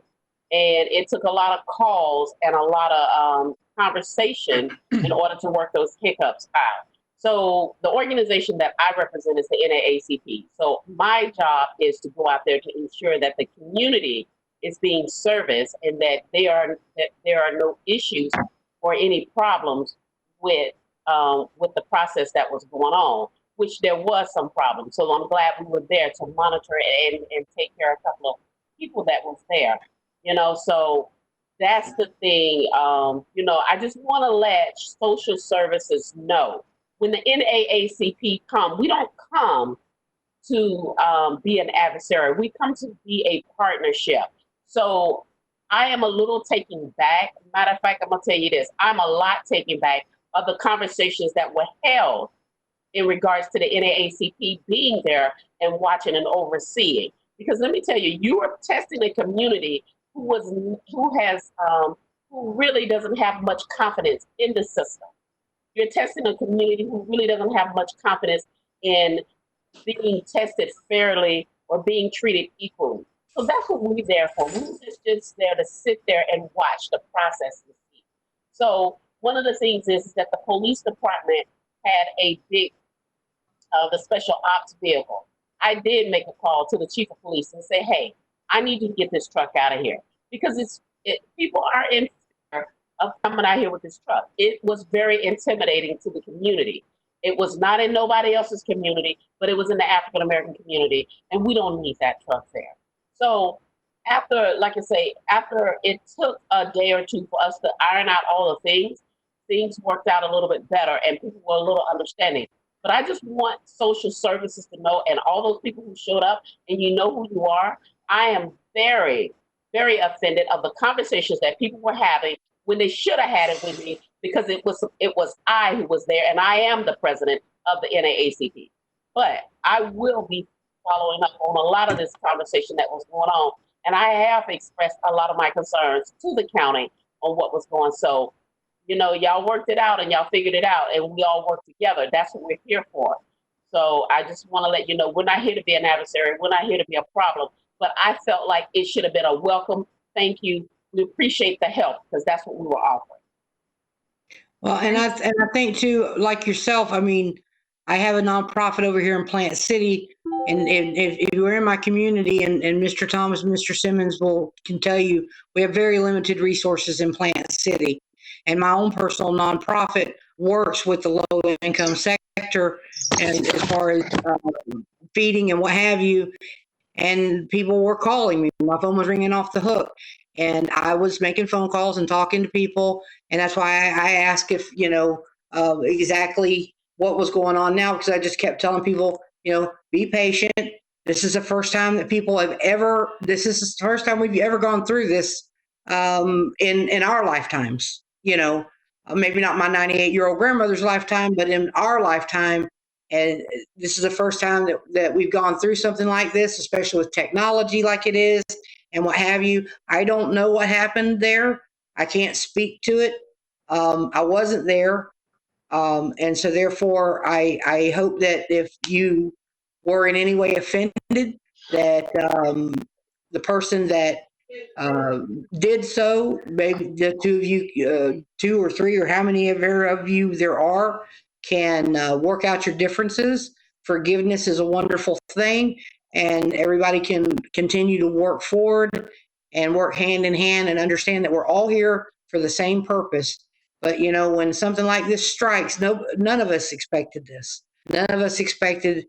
and it took a lot of calls and a lot of conversation in order to work those hiccups out. So the organization that I represent is the NAACP. So my job is to go out there to ensure that the community is being serviced and that there are no issues or any problems with the process that was going on, which there was some problems. So I'm glad we were there to monitor it and take care of a couple of people that was there, so that's the thing. I just want to let social services know when the NAACP come, we don't come to be an adversary. We come to be a partnership. So I am a little taken back. Matter of fact, I'm going to tell you this. I'm a lot taken back of the conversations that were held in regards to the NAACP being there and watching and overseeing. Because let me tell you, you are testing a community who really doesn't have much confidence in the system. You're testing a community who really doesn't have much confidence in being tested fairly or being treated equally. So that's what we're there for. We're just there to sit there and watch the process. So one of the things is that the police department had a big, the special ops vehicle. I did make a call to the chief of police and say, hey, I need to get this truck out of here because people are in fear of coming out here with this truck. It was very intimidating to the community. It was not in nobody else's community, but it was in the African-American community, and we don't need that truck there. So after it took a day or two for us to iron out all the things worked out a little bit better and people were a little understanding. But I just want social services to know, and all those people who showed up, and you know who you are, I am very, very offended of the conversations that people were having when they should have had it with me, because it was I who was there, and I am the president of the NAACP. But I will be following up on a lot of this conversation that was going on, and I have expressed a lot of my concerns to the county on what was going on. So, y'all worked it out and y'all figured it out, and we all work together. That's what we're here for. So I just want to let you know, we're not here to be an adversary. We're not here to be a problem. But I felt like it should have been a welcome thank you. We appreciate the help because that's what we were offering.
Well, and I think too, like yourself, I mean, I have a nonprofit over here in Plant City, and if you are in my community, and Mr. Thomas and Mr. Simmons can tell you, we have very limited resources in Plant City. And my own personal nonprofit works with the low-income sector, and as far as feeding and what have you. And people were calling me. My phone was ringing off the hook, and I was making phone calls and talking to people. And that's why I asked if exactly what was going on now, because I just kept telling people, be patient. This is the first time that people have ever. This is the first time we've ever gone through this in our lifetimes. Maybe not my 98-year-old grandmother's lifetime, but in our lifetime. And this is the first time that we've gone through something like this, especially with technology like it is and what have you. I don't know what happened there. I can't speak to it. I wasn't there. And so therefore, I hope that if you were in any way offended, that the person that did so. Maybe the two of you, 2 or 3, or how many of you there are, can work out your differences. Forgiveness is a wonderful thing, and everybody can continue to work forward and work hand in hand and understand that we're all here for the same purpose. But when something like this strikes, none of us expected this. None of us expected,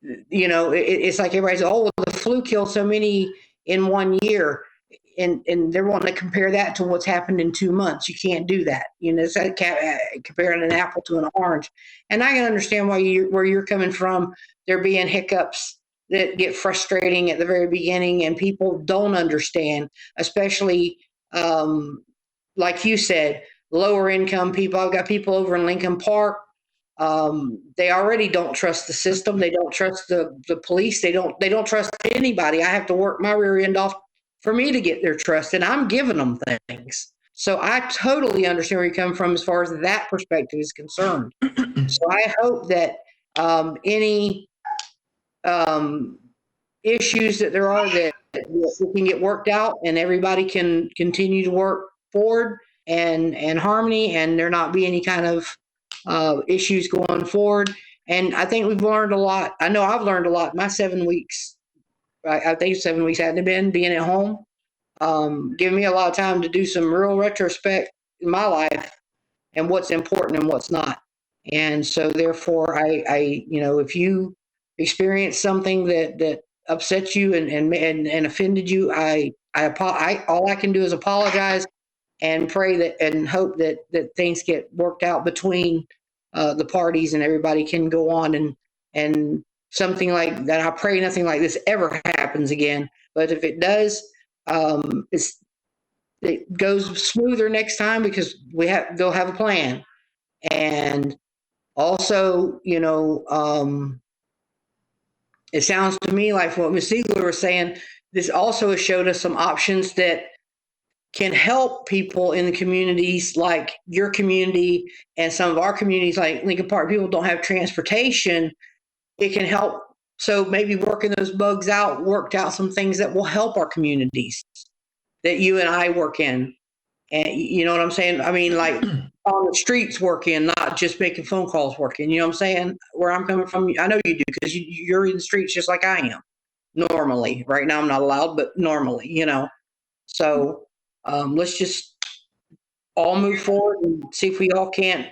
it's like everybody's, oh, well, the flu killed so many in 1 year. And they're wanting to compare that to what's happened in 2 months. You can't do that. It's like comparing an apple to an orange. And I can understand where you're coming from. There being hiccups that get frustrating at the very beginning, and people don't understand, especially like you said, lower income people. I've got people over in Lincoln Park. They already don't trust the system. They don't trust the police. They don't trust anybody. I have to work my rear end off for me to get their trust, and I'm giving them things. So I totally understand where you're coming from as far as that perspective is concerned. So I hope that any issues that there are, that we can get worked out, and everybody can continue to work forward and harmony, and there not be any kind of issues going forward. And I think we've learned a lot. I know I've learned a lot. My 7 weeks, I think 7 weeks hadn't been being at home, giving me a lot of time to do some real retrospect in my life and what's important and what's not. And so therefore I if you experience something that upsets you and offended you, all I can do is apologize and pray that and hope that things get worked out between the parties, and everybody can go on and something like that. I pray nothing like this ever happens again. But if it does, it goes smoother next time, because they'll have a plan. And also, it sounds to me like what Ms. Ziegler was saying, this also has showed us some options that can help people in the communities, like your community and some of our communities like Lincoln Park. People don't have transportation. It can help. So maybe working those bugs out, worked out some things that will help our communities that you and I work in. And you know what I'm saying? I mean, like on the streets working, not just making phone calls working. You know what I'm saying? Where I'm coming from, I know you do, because you're in the streets just like I am normally. Right now I'm not allowed, but normally, So let's just all move forward and see if we all can't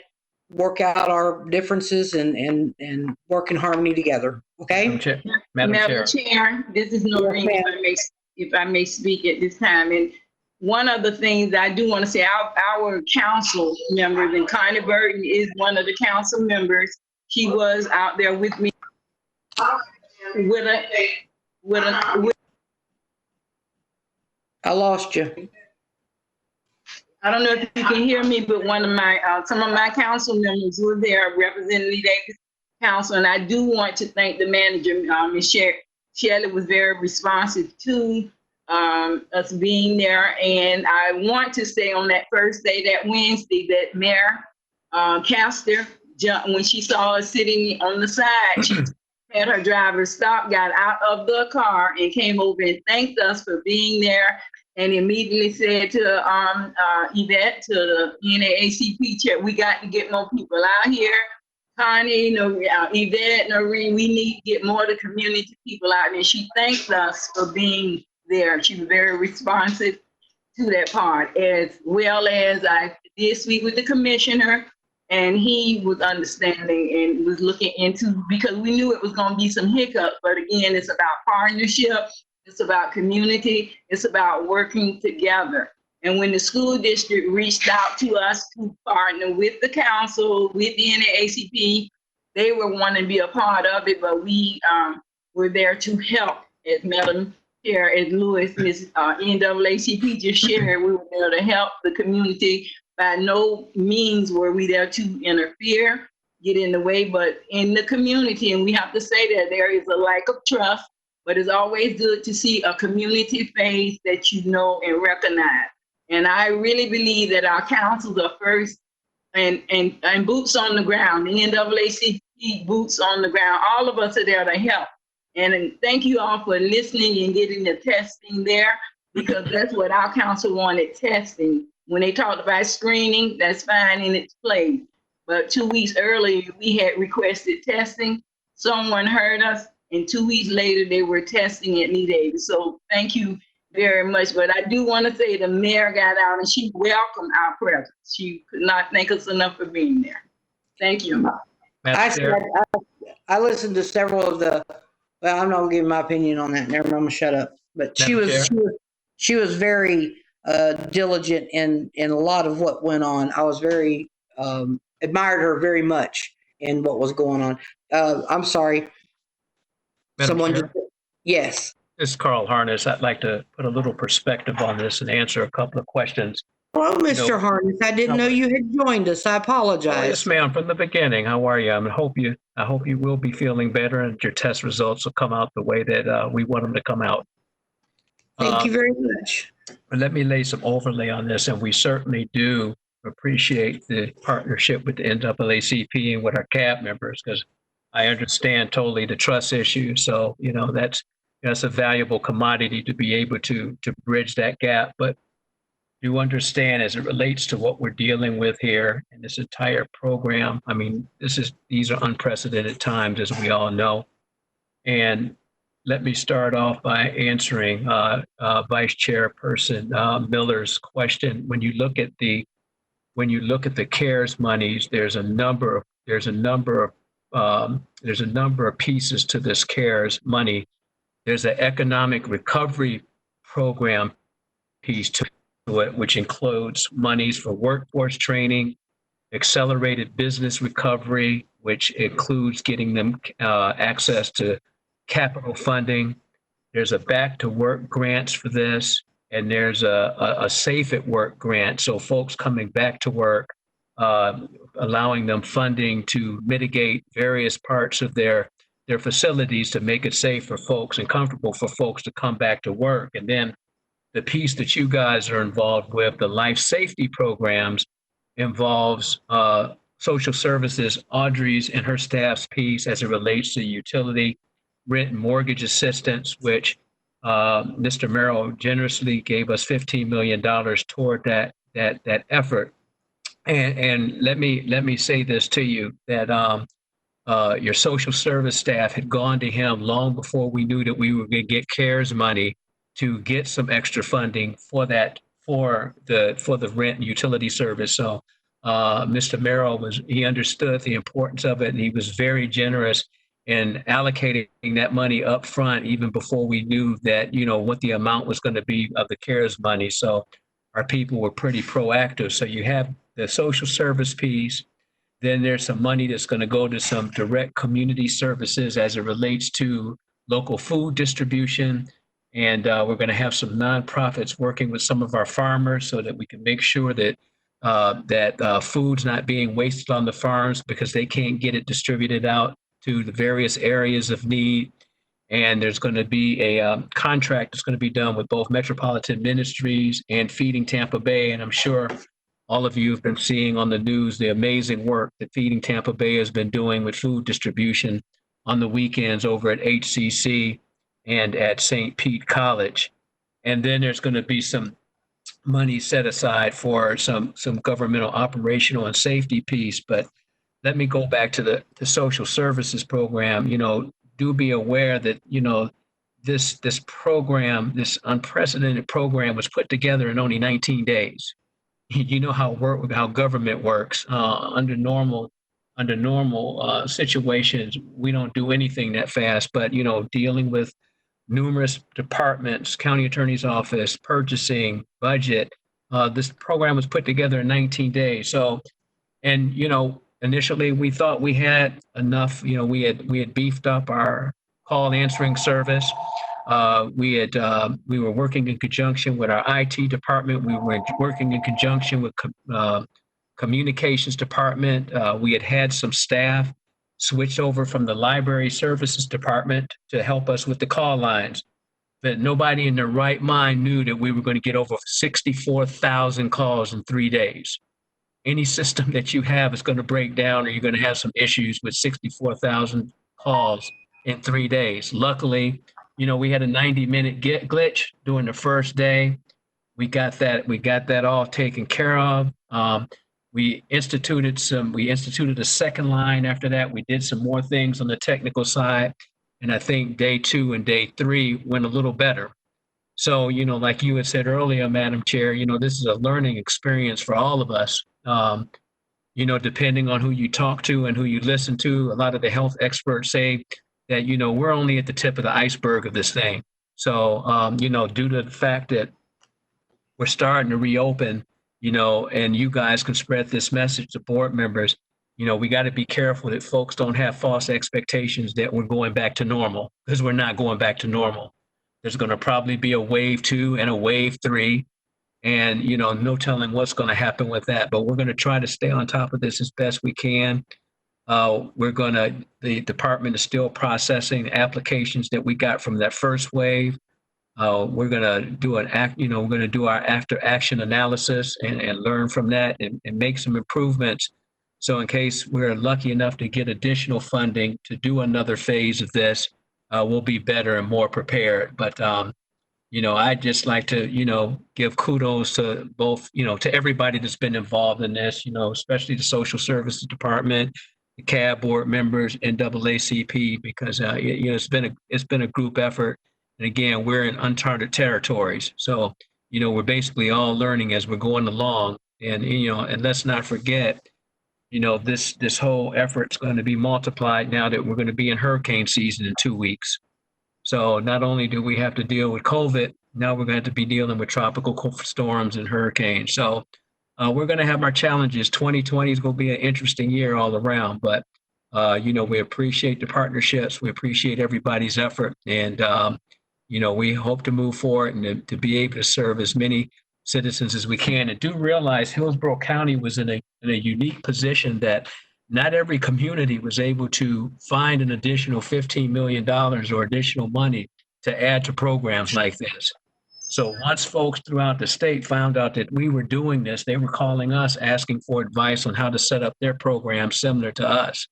work out our differences and work in harmony together. Okay?
Madam Chair, this is Noreen, if I may speak at this time. And one of the things I do want to say, our council members, and Connie Burton is one of the council members. She was out there with me
I lost you.
I don't know if you can hear me, but some of my council members were there representing Lee Davis Council, and I do want to thank the manager, Ms. Shelley was very responsive to us being there. And I want to say on that first day, that Wednesday, that Mayor Castor, when she saw us sitting on the side, she had her driver stop, got out of the car, and came over and thanked us for being there. And immediately said to Yvette, to the NAACP chair, we got to get more people out here. Connie, Yvette, Noreen, we need to get more of the community people out there. She thanked us for being there. She was very responsive to that part, as well as I did speak with the commissioner, and he was understanding and was looking into, because we knew it was going to be some hiccups, but again, it's about partnership. It's about community. It's about working together. And when the school district reached out to us to partner with the council, with the NAACP, they were wanting to be a part of it, but we were there to help. As Madam Chair, as Lewis, Ms. NAACP just shared, we were there to help the community. By no means were we there to interfere, get in the way, but in the community, and we have to say that there is a lack of trust. But it's always good to see a community face that you know and recognize. And I really believe that our councils are first and boots on the ground, the NAACP boots on the ground. All of us are there to help. And thank you all for listening and getting the testing there. because that's what our council wanted, testing. When they talked about screening, that's fine in its place. But 2 weeks earlier, we had requested testing. Someone heard us, and 2 weeks later, they were testing at Lee Davis. So thank you very much. But I do want to say the mayor got out and she welcomed our presence. She could not thank us enough for being there. Thank you.
I listened to several of the, well, I'm not gonna give my opinion on that. Never mind, I'm gonna shut up. But she was very diligent in a lot of what went on. I was very admired her very much in what was going on. I'm sorry. Yes.
This is Carl Harness. I'd like to put a little perspective on this and answer a couple of questions.
Hello, Mr. Harness. I didn't know you had joined us. I apologize.
Oh, yes, ma'am. From the beginning. How are you? I hope you will be feeling better and your test results will come out the way that we want them to come out.
Thank you very much.
But let me lay some overlay on this, and we certainly do appreciate the partnership with the NAACP and with our CAB members, because I understand totally the trust issue. So, that's a valuable commodity to be able to bridge that gap. But you understand, as it relates to what we're dealing with here in this entire program, I mean, these are unprecedented times, as we all know. And let me start off by answering Vice Chairperson Miller's question. When you look at the CARES monies, there's a number of pieces to this CARES money. There's an economic recovery program piece to it, which includes monies for workforce training, accelerated business recovery, which includes getting them access to capital funding. There's a back to work grants for this, and there's a safe at work grant. So folks coming back to work, allowing them funding to mitigate various parts of their facilities to make it safe for folks and comfortable for folks to come back to work. And then the piece that you guys are involved with, the life safety programs, involves social services, Audrey's and her staff's piece as it relates to utility, rent and mortgage assistance, which Mr. Merrill generously gave us $15 million toward that effort. And let me say this to you, that your social service staff had gone to him long before we knew that we were going to get CARES money to get some extra funding for the rent and utility service. So Mr. Merrill he understood the importance of it, and he was very generous in allocating that money up front, even before we knew that, what the amount was going to be of the CARES money. So our people were pretty proactive. So you have the social service piece. Then there's some money that's going to go to some direct community services as it relates to local food distribution. And we're going to have some nonprofits working with some of our farmers so that we can make sure that food's not being wasted on the farms because they can't get it distributed out to the various areas of need. And there's going to be a contract that's going to be done with both Metropolitan Ministries and Feeding Tampa Bay. And I'm sure all of you have been seeing on the news the amazing work that Feeding Tampa Bay has been doing with food distribution on the weekends over at HCC and at St. Pete College. And then there's going to be some money set aside for some governmental operational and safety piece. But let me go back to the social services program. Do be aware that, this program, this unprecedented program, was put together in only 19 days. You know how government works. Under normal situations, we don't do anything that fast. But dealing with numerous departments, county attorney's office, purchasing, budget, this program was put together in 19 days. So, and initially we thought we had enough. We had beefed up our call answering service. We were working in conjunction with our IT department. We were working in conjunction with communications department. We had some staff switched over from the library services department to help us with the call lines. But nobody in their right mind knew that we were going to get over 64,000 calls in 3 days. Any system that you have is going to break down, or you're going to have some issues with 64,000 calls in 3 days. Luckily, we had a 90-minute glitch during the first day. We got that all taken care of. We instituted a second line after that. We did some more things on the technical side. And I think day 2 and day 3 went a little better. So, like you had said earlier, Madam Chair, this is a learning experience for all of us. Depending on who you talk to and who you listen to, a lot of the health experts say that, we're only at the tip of the iceberg of this thing. So, due to the fact that we're starting to reopen, and you guys can spread this message to board members, we got to be careful that folks don't have false expectations that we're going back to normal, because we're not going back to normal. There's going to probably be a wave 2 and a wave 3, and, no telling what's going to happen with that, but we're going to try to stay on top of this as best we can. The department is still processing applications that we got from that first wave. We're going to do our after action analysis and learn from that and make some improvements. So in case we're lucky enough to get additional funding to do another phase of this, we'll be better and more prepared. But, I'd just like to, give kudos to both, to everybody that's been involved in this, especially the social services department, the CAB board members, NAACP, because, it's been a group effort. And again, we're in uncharted territories. So, we're basically all learning as we're going along. And, and let's not forget, this whole effort's going to be multiplied now that we're going to be in hurricane season in 2 weeks. So not only do we have to deal with COVID, now we're going to be dealing with tropical storms and hurricanes. So we're going to have our challenges. 2020 is going to be an interesting year all around. But, we appreciate the partnerships. We appreciate everybody's effort. And, we hope to move forward and to be able to serve as many citizens as we can. And do realize Hillsborough County was in a unique position that not every community was able to find an additional $15 million or additional money to add to programs like this. So once folks throughout the state found out that we were doing this, they were calling us asking for advice on how to set up their programs similar to us.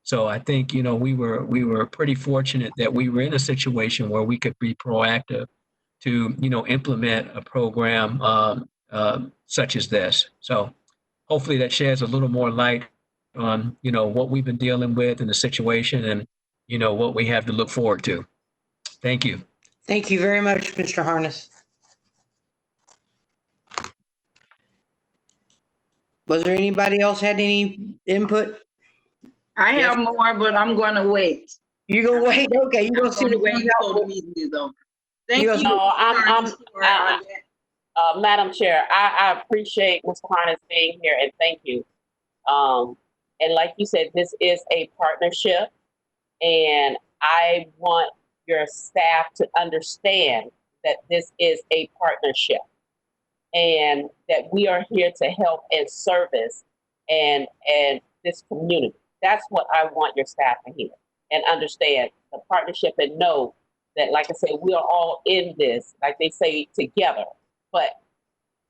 So I think, we were pretty fortunate that we were in a situation where we could be proactive to, implement a program such as this. So hopefully that sheds a little more light on, what we've been dealing with in the situation and, what we have to look forward to. Thank you.
Thank you very much, Mr. Harness. Was there anybody else had any input?
I have more, but I'm going to wait.
You gonna wait? Okay, you gonna see the
wait until the meeting is over. Thank you.
Madam Chair, I appreciate Mr. Harness being here and thank you. And like you said, this is a partnership, and I want your staff to understand that this is a partnership and that we are here to help and service and this community. That's what I want your staff to hear and understand the partnership and know that, like I said, we are all in this, like they say, together. But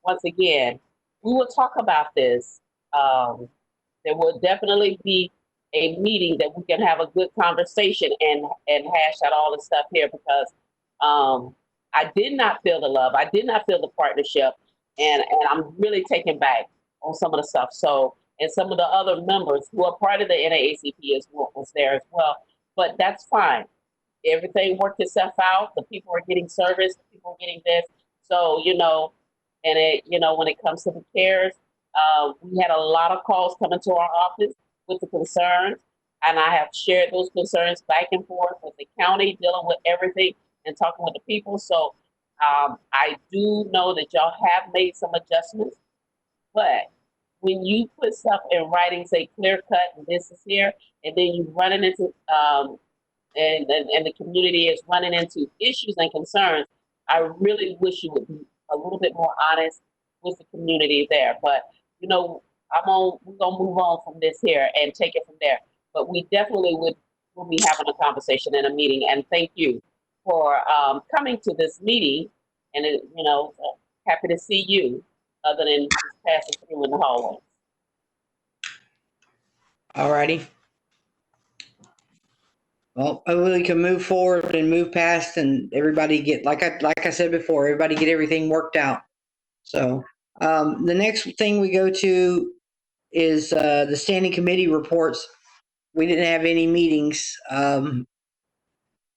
once again, we will talk about this. There will definitely be a meeting that we can have a good conversation and hash out all the stuff here, because I did not feel the love. I did not feel the partnership. And I'm really taken back on some of the stuff. So, and some of the other members who are part of the NAACP was there as well. But that's fine. Everything worked itself out. The people are getting service. The people are getting this. So, and when it comes to the CARES, we had a lot of calls coming to our office with the concerns. And I have shared those concerns back and forth with the county, dealing with everything and talking with the people. So I do know that y'all have made some adjustments, but when you put stuff in writing, say clear cut, and this is here, and then you run it into, and the community is running into issues and concerns, I really wish you would be a little bit more honest with the community there. But, we're gonna move on from this here and take it from there. But we definitely will be having a conversation in a meeting. And thank you for coming to this meeting. And happy to see you, other than just passing through in the hallway.
All righty. Well, hopefully we can move forward and move past, and everybody get, like I said before, everybody get everything worked out. So the next thing we go to is the standing committee reports. We didn't have any meetings. I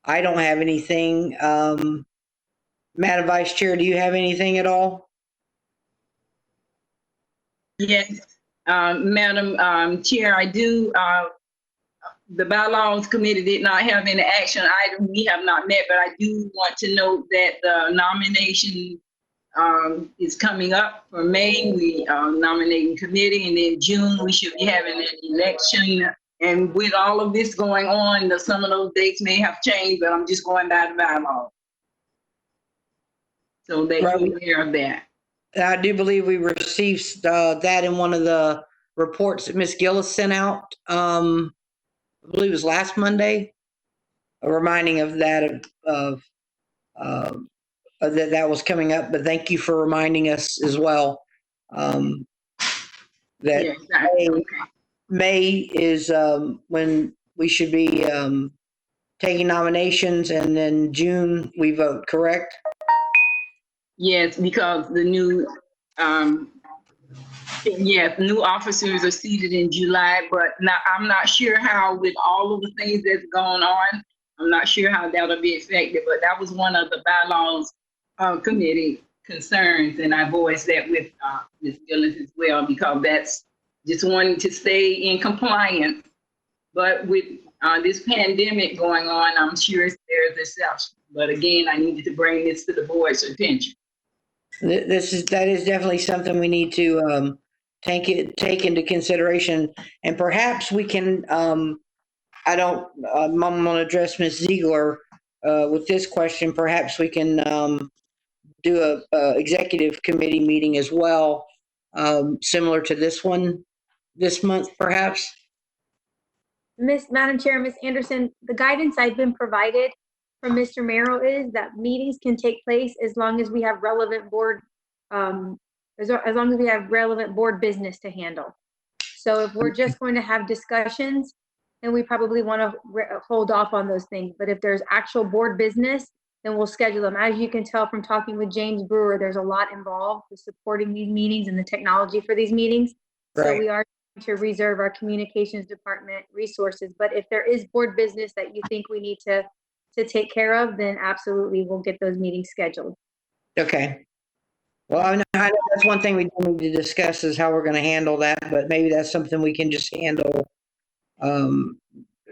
don't have anything. Madam Vice Chair, do you have anything at all?
Yes, Madam Chair, I do. The bylaws committee did not have any action item. We have not met, but I do want to note that the nomination is coming up for May. We are nominating committee, and then June we should be having an election. And with all of this going on, some of those dates may have changed, but I'm just going by the bylaws. So that you're aware of that.
I do believe we received that in one of the reports that Ms. Gillis sent out. I believe it was last Monday, reminding of that that was coming up. But thank you for reminding us as well that May is when we should be taking nominations, and then June we vote. Correct?
Yes, because the new new officers are seated in July, but I'm not sure how, with all of the things that's going on, I'm not sure how that'll be affected, but that was one of the bylaws committee concerns, and I voiced that with Ms. Gillis as well, because that's just wanting to stay in compliance. But with this pandemic going on, I'm sure there's exception. But again, I needed to bring this to the board's attention.
That is definitely something we need to take into consideration, and perhaps we can. I'm going to address Ms. Ziegler with this question. Perhaps we can do a executive committee meeting as well, similar to this one this month, perhaps.
Madam Chair, Ms. Anderson, the guidance I've been provided from Mr. Merrill is that meetings can take place as long as we have relevant board, as long as we have relevant board business to handle. So if we're just going to have discussions, then we probably want to hold off on those things. But if there's actual board business, then we'll schedule them. As you can tell from talking with James Brewer, there's a lot involved with supporting these meetings and the technology for these meetings. Right. So we are trying to reserve our communications department resources. But if there is board business that you think we need to take care of, then absolutely we'll get those meetings scheduled.
Okay. Well, I know that's one thing we need to discuss is how we're going to handle that, but maybe that's something we can just handle,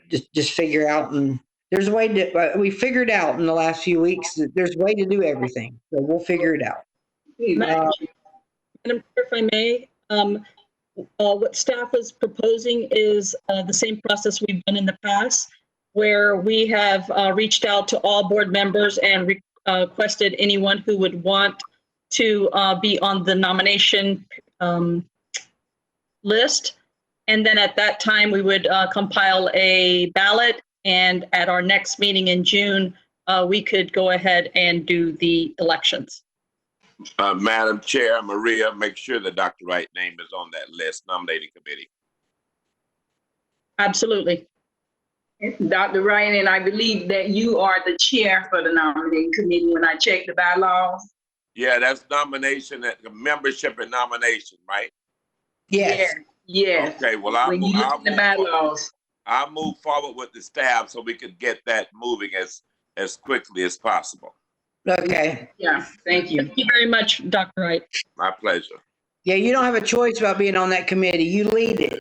just figure out. And there's a way to, we figured out in the last few weeks that there's a way to do everything. So we'll figure it out.
Madam Chair, if I may, what staff is proposing is the same process we've done in the past, where we have reached out to all board members and requested anyone who would want to be on the nomination list. And then at that time, we would compile a ballot. And at our next meeting in June, we could go ahead and do the elections.
Madam Chair, Maria, make sure that Dr. Wright's name is on that list, nominating committee.
Absolutely.
Dr. Wright, and I believe that you are the chair for the nominating committee when I check the bylaws.
Yeah, that's nomination, membership and nomination, right?
Yes.
Yes.
Okay, well, I'll move forward with the staff so we can get that moving as quickly as possible.
Okay.
Yeah, thank you.
Thank you very much, Dr. Wright.
My pleasure.
Yeah, you don't have a choice about being on that committee. You lead it.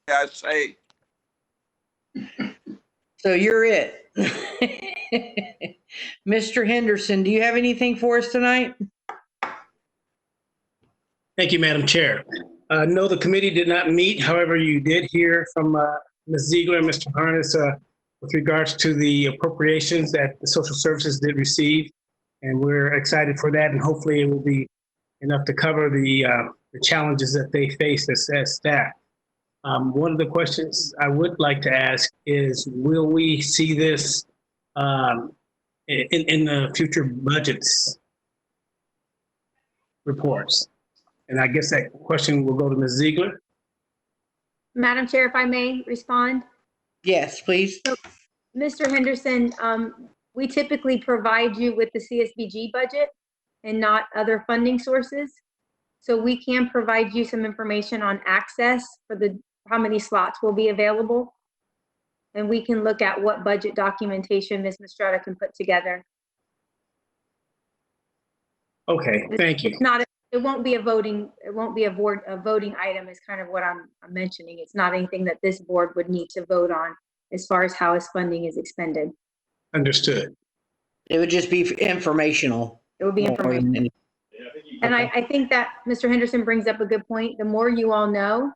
I say.
So you're it. Mr. Henderson, do you have anything for us tonight?
Thank you, Madam Chair. No, the committee did not meet. However, you did hear from Ms. Ziegler and Mr. Harness with regards to the appropriations that the social services did receive. And we're excited for that. And hopefully it will be enough to cover the challenges that they face as staff. One of the questions I would like to ask is, will we see this in the future budgets reports? And I guess that question will go to Ms. Ziegler.
Madam Chair, if I may respond.
Yes, please.
So, Mr. Henderson, we typically provide you with the CSBG budget and not other funding sources. So we can provide you some information on access for how many slots will be available. And we can look at what budget documentation Ms. Mistretta can put together.
Okay, thank you.
It's not, it won't be a voting item is kind of what I'm mentioning. It's not anything that this board would need to vote on as far as how his funding is expended.
Understood.
It would just be informational.
It would be information. And I think that Mr. Henderson brings up a good point. The more you all know,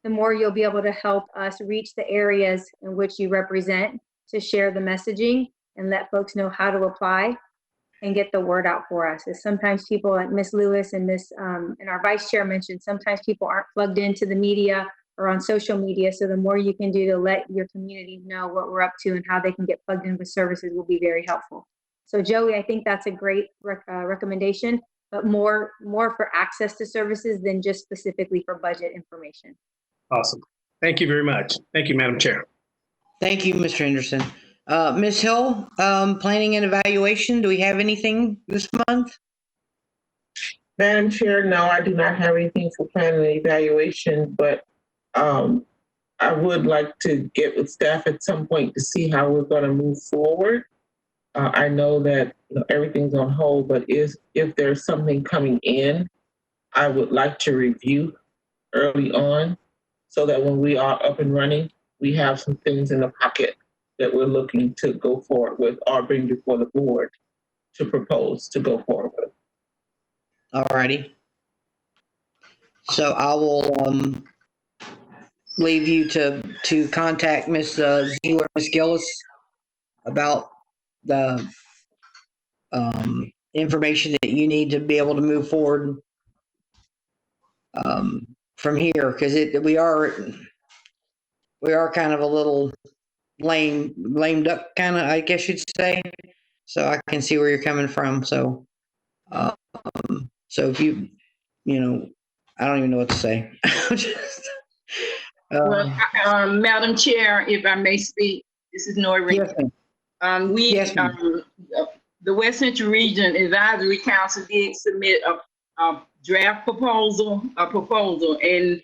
the more you'll be able to help us reach the areas in which you represent to share the messaging and let folks know how to apply and get the word out for us. As sometimes people like Ms. Lewis and and our vice chair mentioned, sometimes people aren't plugged into the media or on social media. So the more you can do to let your community know what we're up to and how they can get plugged in with services will be very helpful. So Joey, I think that's a great recommendation, but more for access to services than just specifically for budget information.
Awesome. Thank you very much. Thank you, Madam Chair.
Thank you, Mr. Henderson. Ms. Hill, planning and evaluation, do we have anything this month?
Madam Chair, no, I do not have anything for planning and evaluation, but I would like to get with staff at some point to see how we're going to move forward. I know that everything's on hold, but if there's something coming in, I would like to review early on so that when we are up and running, we have some things in the pocket that we're looking to go forward with or bring before the board to propose to go forward with.
All righty. So I will leave you to contact Ms. Zeller, Ms. Gillis about the information that you need to be able to move forward from here, because we are kind of a little lame duck kind of, I guess you'd say. So I can see where you're coming from. So so if you I don't even know what to say.
Madam Chair, if I may speak, this is Noreen.
Yes,
the West Central Region Advisory Council did submit a draft proposal, and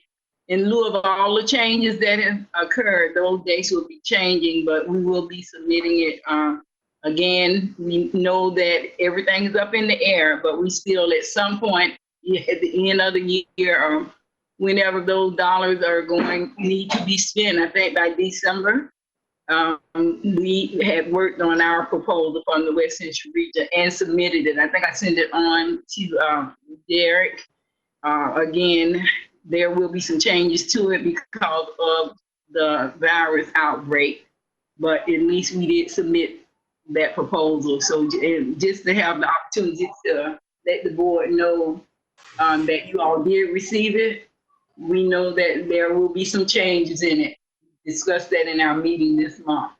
in lieu of all the changes that have occurred, those dates will be changing, but we will be submitting it. Again, we know that everything is up in the air, but we still at some point at the end of the year or whenever those dollars are need to be spent, I think by December, we had worked on our proposal from the West Central Region and submitted it. I think I sent it on to Derek. Again, there will be some changes to it because of the virus outbreak, but at least we did submit that proposal. So just to have the opportunity to let the board know that you all did receive it. We know that there will be some changes in it. Discussed that in our meeting this month.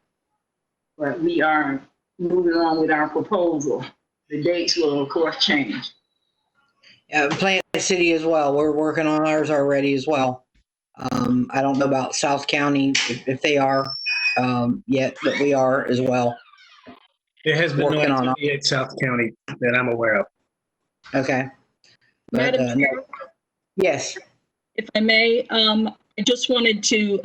But we are moving on with our proposal. The dates will, of course, change.
Plant City as well. We're working on ours already as well. I don't know about South County if they are yet, but we are as well.
There has been no activity at South County that I'm aware of.
Okay.
Madam Chair?
Yes.
If I may, I just wanted to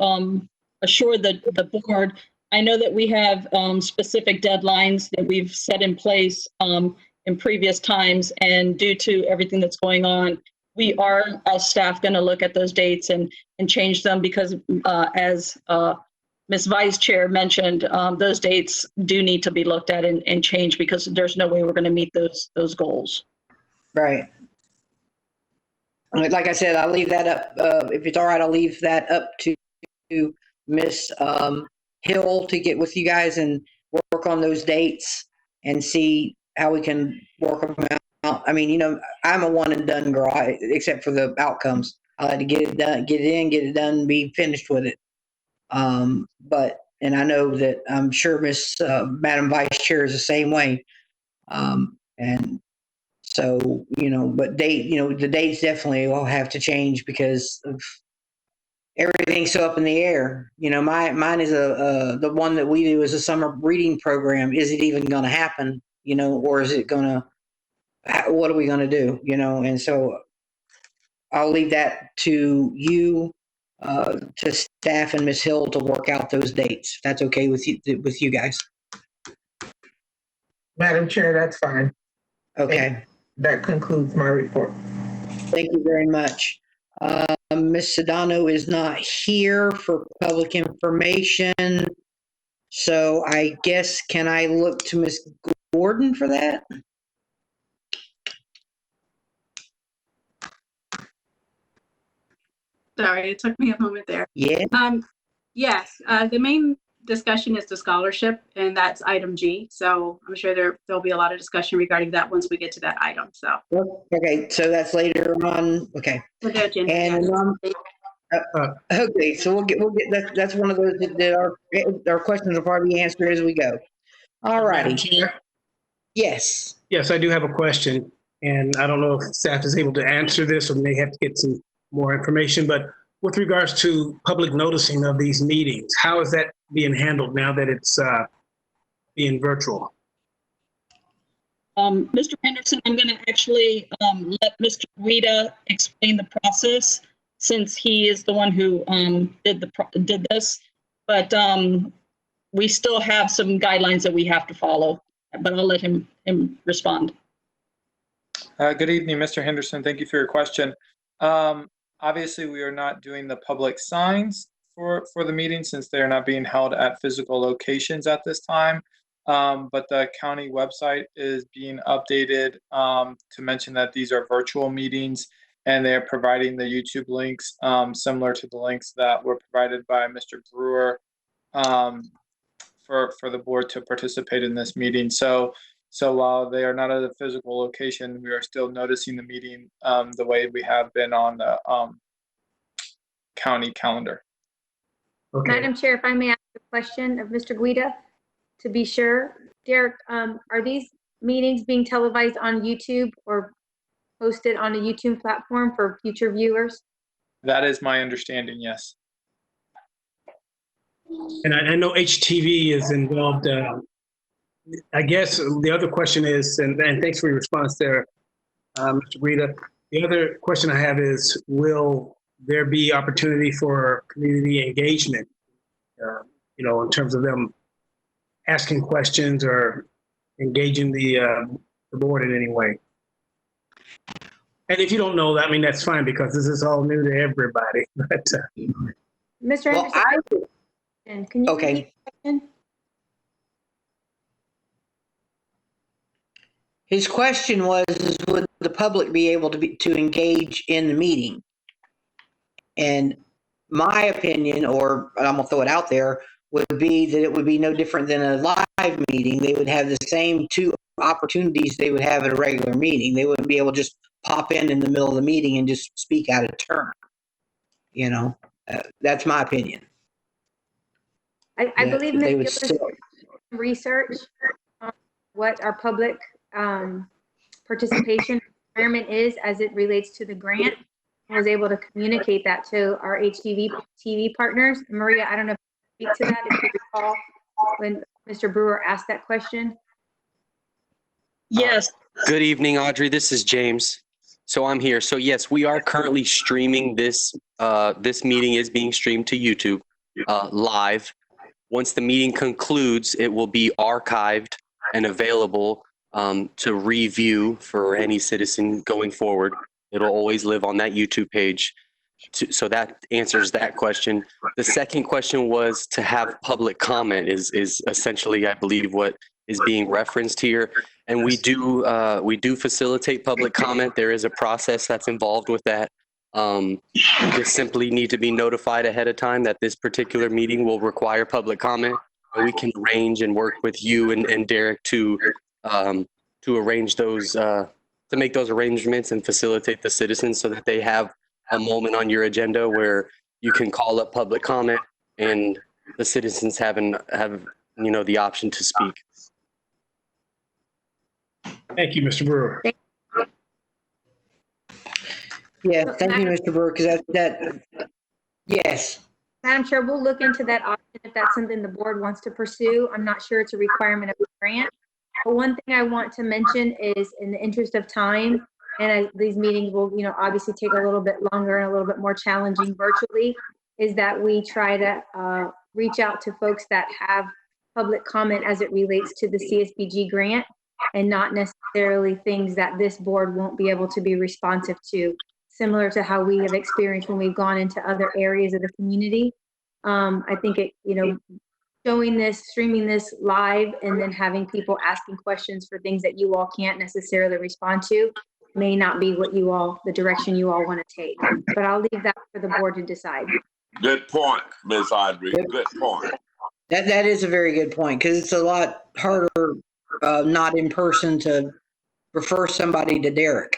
assure the board, I know that we have specific deadlines that we've set in place in previous times, and due to everything that's going on, we are, as staff, going to look at those dates and change them because as Ms. Vice Chair mentioned, those dates do need to be looked at and changed because there's no way we're going to meet those goals.
Right. Like I said, I'll leave that up. If it's all right, I'll leave that up to Miss Hill to get with you guys and work on those dates and see how we can work them out. I mean, I'm a one and done girl, except for the outcomes. I like to get it done, get it done, and be finished with it. And I know that I'm sure Madam Vice Chair is the same way. And so, but the dates definitely will have to change because of everything's so up in the air. You know, mine is the one that we do is a summer reading program. Is it even going to happen? You know, or is it going to, what are we going to do? You know, and so I'll leave that to you, to staff and Ms. Hill to work out those dates. If that's okay with you guys.
Madam Chair, that's fine.
Okay.
That concludes my report.
Thank you very much. Ms. Sedano is not here for public information. So I guess, can I look to Ms. Gordon for that?
Sorry, it took me a moment there.
Yeah.
Yes, the main discussion is the scholarship, and that's item G. So I'm sure there'll be a lot of discussion regarding that once we get to that item. So.
Okay, so that's later on. Okay.
For the agenda,
And
yes.
okay, so we'll get that's one of those that our questions will probably be answered as we go. All righty. Yes.
Yes, I do have a question, and I don't know if staff is able to answer this or may have to get some more information, but with regards to public noticing of these meetings, how is that being handled now that it's being virtual?
Mr. Henderson, I'm going to actually let Mr. Rita explain the process since he is the one who did this. But we still have some guidelines that we have to follow. But I'll let him respond.
Good evening, Mr. Henderson. Thank you for your question. Obviously, we are not doing the public signs for the meeting since they are not being held at physical locations at this time. But the county website is being updated to mention that these are virtual meetings, and they're providing the YouTube links similar to the links that were provided by Mr. Brewer for the board to participate in this meeting. So while they are not at a physical location, we are still noticing the meeting the way we have been on the county calendar.
Okay.
Madam Chair, if I may ask a question of Mr. Guida, to be sure. Derek, are these meetings being televised on YouTube or posted on a YouTube platform for future viewers?
That is my understanding, yes.
And I know HTV is involved. I guess the other question is, and thanks for your response there, Mr. Rita. The other question I have is, will there be opportunity for community engagement, in terms of them asking questions or engaging the board in any way? And if you don't know that, I mean, that's fine because this is all new to everybody. But,
Mr. Anderson, can you repeat the question?
His question was, would the public be able to engage in the meeting? And my opinion, or I'm gonna throw it out there, would be that it would be no different than a live meeting. They would have the same two opportunities they would have at a regular meeting. They wouldn't be able to just pop in the middle of the meeting and just speak out of turn. That's my opinion.
I believe Ms. Gillis did some research on what our public participation requirement is as it relates to the grant, and was able to communicate that to our HTV TV partners. Maria, I don't know if you can speak to that, if you recall when Mr. Brewer asked that question.
Yes.
Good evening, Audrey. This is James. So I'm here. So yes, we are currently streaming this. This meeting is being streamed to YouTube live. Once the meeting concludes, it will be archived and available to review for any citizen going forward. It'll always live on that YouTube page. So that answers that question. The second question was to have public comment is essentially, I believe, what is being referenced here. And we do facilitate public comment. There is a process that's involved with that. You just simply need to be notified ahead of time that this particular meeting will require public comment. And we can arrange and work with you and Derek to arrange those, to make those arrangements and facilitate the citizens so that they have a moment on your agenda where you can call up public comment and the citizens have the option to speak.
Thank you, Mr. Brewer.
Yeah, thank you, Mr. Brewer, because Yes.
Madam Chair, we'll look into that option if that's something the board wants to pursue. I'm not sure it's a requirement of the grant. But one thing I want to mention is, in the interest of time, and these meetings will, obviously take a little bit longer and a little bit more challenging virtually, is that we try to reach out to folks that have public comment as it relates to the CSBG grant, and not necessarily things that this board won't be able to be responsive to, similar to how we have experienced when we've gone into other areas of the community. I think showing this, streaming this live, and then having people asking questions for things that you all can't necessarily respond to may not be the direction you all want to take. But I'll leave that for the board to decide.
Good point, Ms. Audrey. Good point.
That is a very good point, because it's a lot harder not in person to refer somebody to Derek.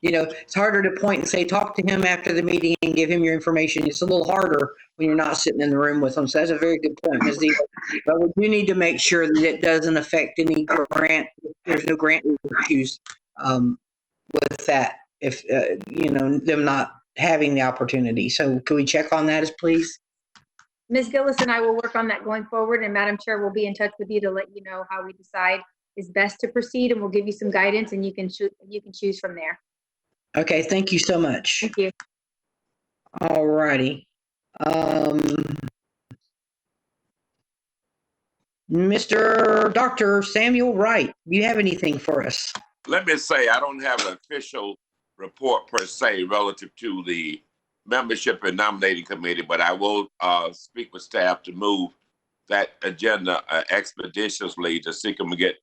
It's harder to point and say, talk to him after the meeting and give him your information. It's a little harder when you're not sitting in the room with them. So that's a very good point, Ms. Eva. But we do need to make sure that it doesn't affect any grant. There's no grant issues with that, if, them not having the opportunity. So can we check on that, please?
Ms. Gillis and I will work on that going forward, and Madam Chair will be in touch with you to let you know how we decide is best to proceed, and we'll give you some guidance, and you can choose from there.
Okay, thank you so much.
Thank you.
All righty. Mr. Dr. Samuel Wright, do you have anything for us?
Let me say, I don't have an official report per se relative to the membership and nominating committee, but I will speak with staff to move that agenda expeditiously to see if we can get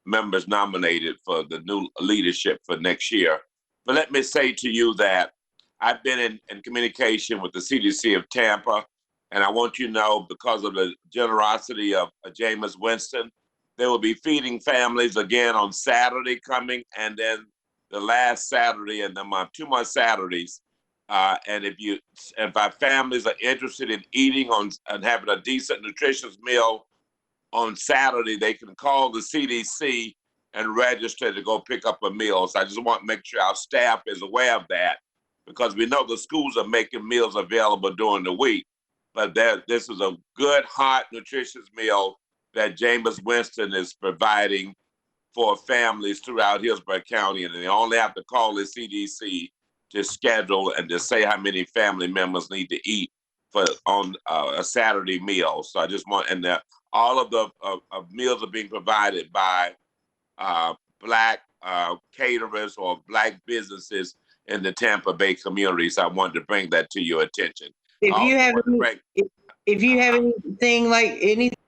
members nominated for the new leadership for next year. But let me say to you that I've been in communication with the CDC of Tampa, and I want you to know, because of the generosity of James Winston, they will be feeding families again on Saturday coming, and then the last Saturday in the month, 2 more Saturdays. And if our families are interested in eating and having a decent, nutritious meal on Saturday, they can call the CDC and register to go pick up a meal. So I just want to make sure our staff is aware of that, because we know the schools are making meals available during the week. But this is a good, hot, nutritious meal that James Winston is providing for families throughout Hillsborough County. And they only have to call the CDC to schedule and to say how many family members need to eat on a Saturday meal. So I just want, and all of the meals are being provided by Black caterers or Black businesses in the Tampa Bay community. So I wanted to bring that to your attention.
If you have anything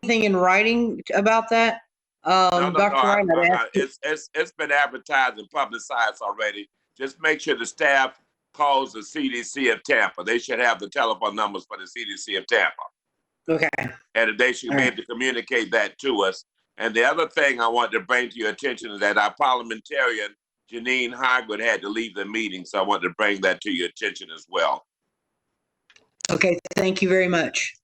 in writing about that, Dr. Wright,
it's been advertised and publicized already. Just make sure the staff calls the CDC of Tampa. They should have the telephone numbers for the CDC of Tampa.
Okay.
And they should be able to communicate that to us. And the other thing I want to bring to your attention is that our parliamentarian, Janine Hogwood, had to leave the meeting. So I want to bring that to your attention as well.
Okay, thank you very much.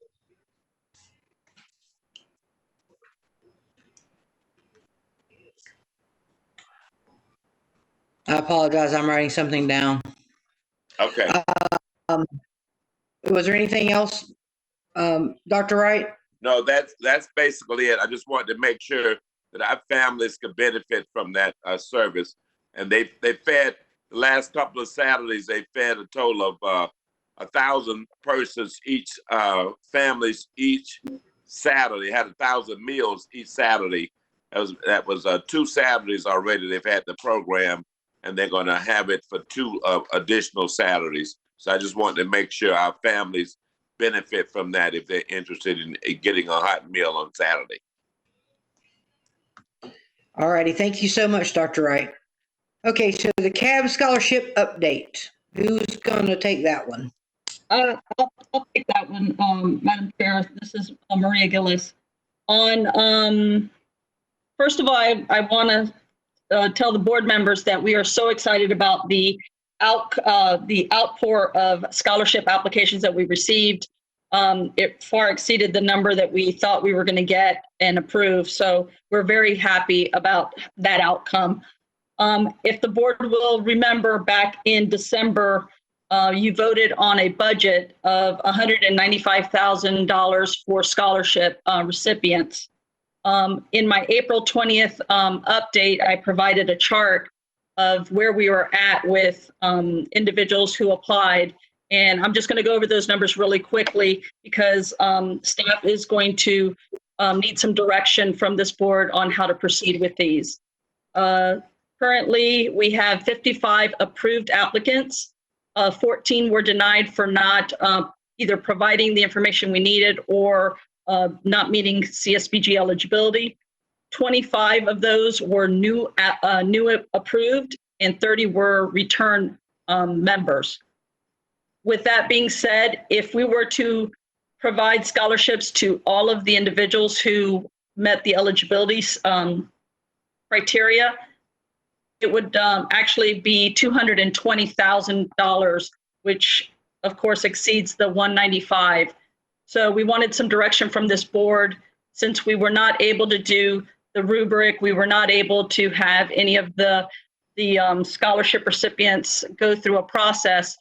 I apologize, I'm writing something down.
Okay.
Was there anything else, Dr. Wright?
No, that's basically it. I just wanted to make sure that our families could benefit from that service. And they fed, the last couple of Saturdays, they fed a total of 1,000 persons each, families each Saturday, had 1,000 meals each Saturday. That was 2 Saturdays already they've had the program, and they're going to have it for 2 additional Saturdays. So I just wanted to make sure our families benefit from that if they're interested in getting a hot meal on Saturday.
All righty, thank you so much, Dr. Wright. Okay, so the CAB scholarship update. Who's going to take that one?
I'll take that one, Madam Chair. This is Maria Gillis. First of all, I want to tell the board members that we are so excited about the outpour of scholarship applications that we received. It far exceeded the number that we thought we were going to get and approve. So we're very happy about that outcome. If the board will remember, back in December, you voted on a budget of $195,000 for scholarship recipients. In my April 20th update, I provided a chart of where we were at with individuals who applied. And I'm just going to go over those numbers really quickly because staff is going to need some direction from this board on how to proceed with these. Currently, we have 55 approved applicants. 14 were denied for not either providing the information we needed or not meeting CSBG eligibility. 25 of those were new approved and 30 were return members. With that being said, if we were to provide scholarships to all of the individuals who met the eligibility criteria, it would actually be $220,000, which of course exceeds the 195. So we wanted some direction from this board. Since we were not able to do the rubric, we were not able to have any of the scholarship recipients go through a process.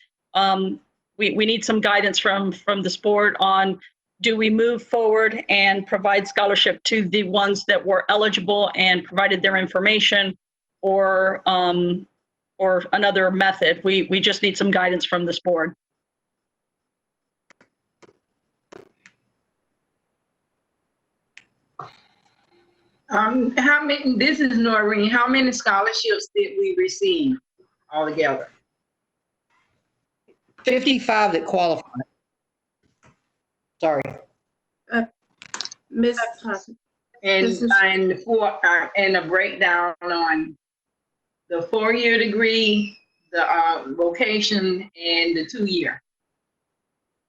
We need some guidance from this board on, do we move forward and provide scholarship to the ones that were eligible and provided their information, or another method? We just need some guidance from this board.
How many, this is Noreen, how many scholarships did we receive altogether?
55 that qualify. Sorry.
Ms.
And
This is-
and a breakdown on the 4-year degree, the vocation, and the 2-year.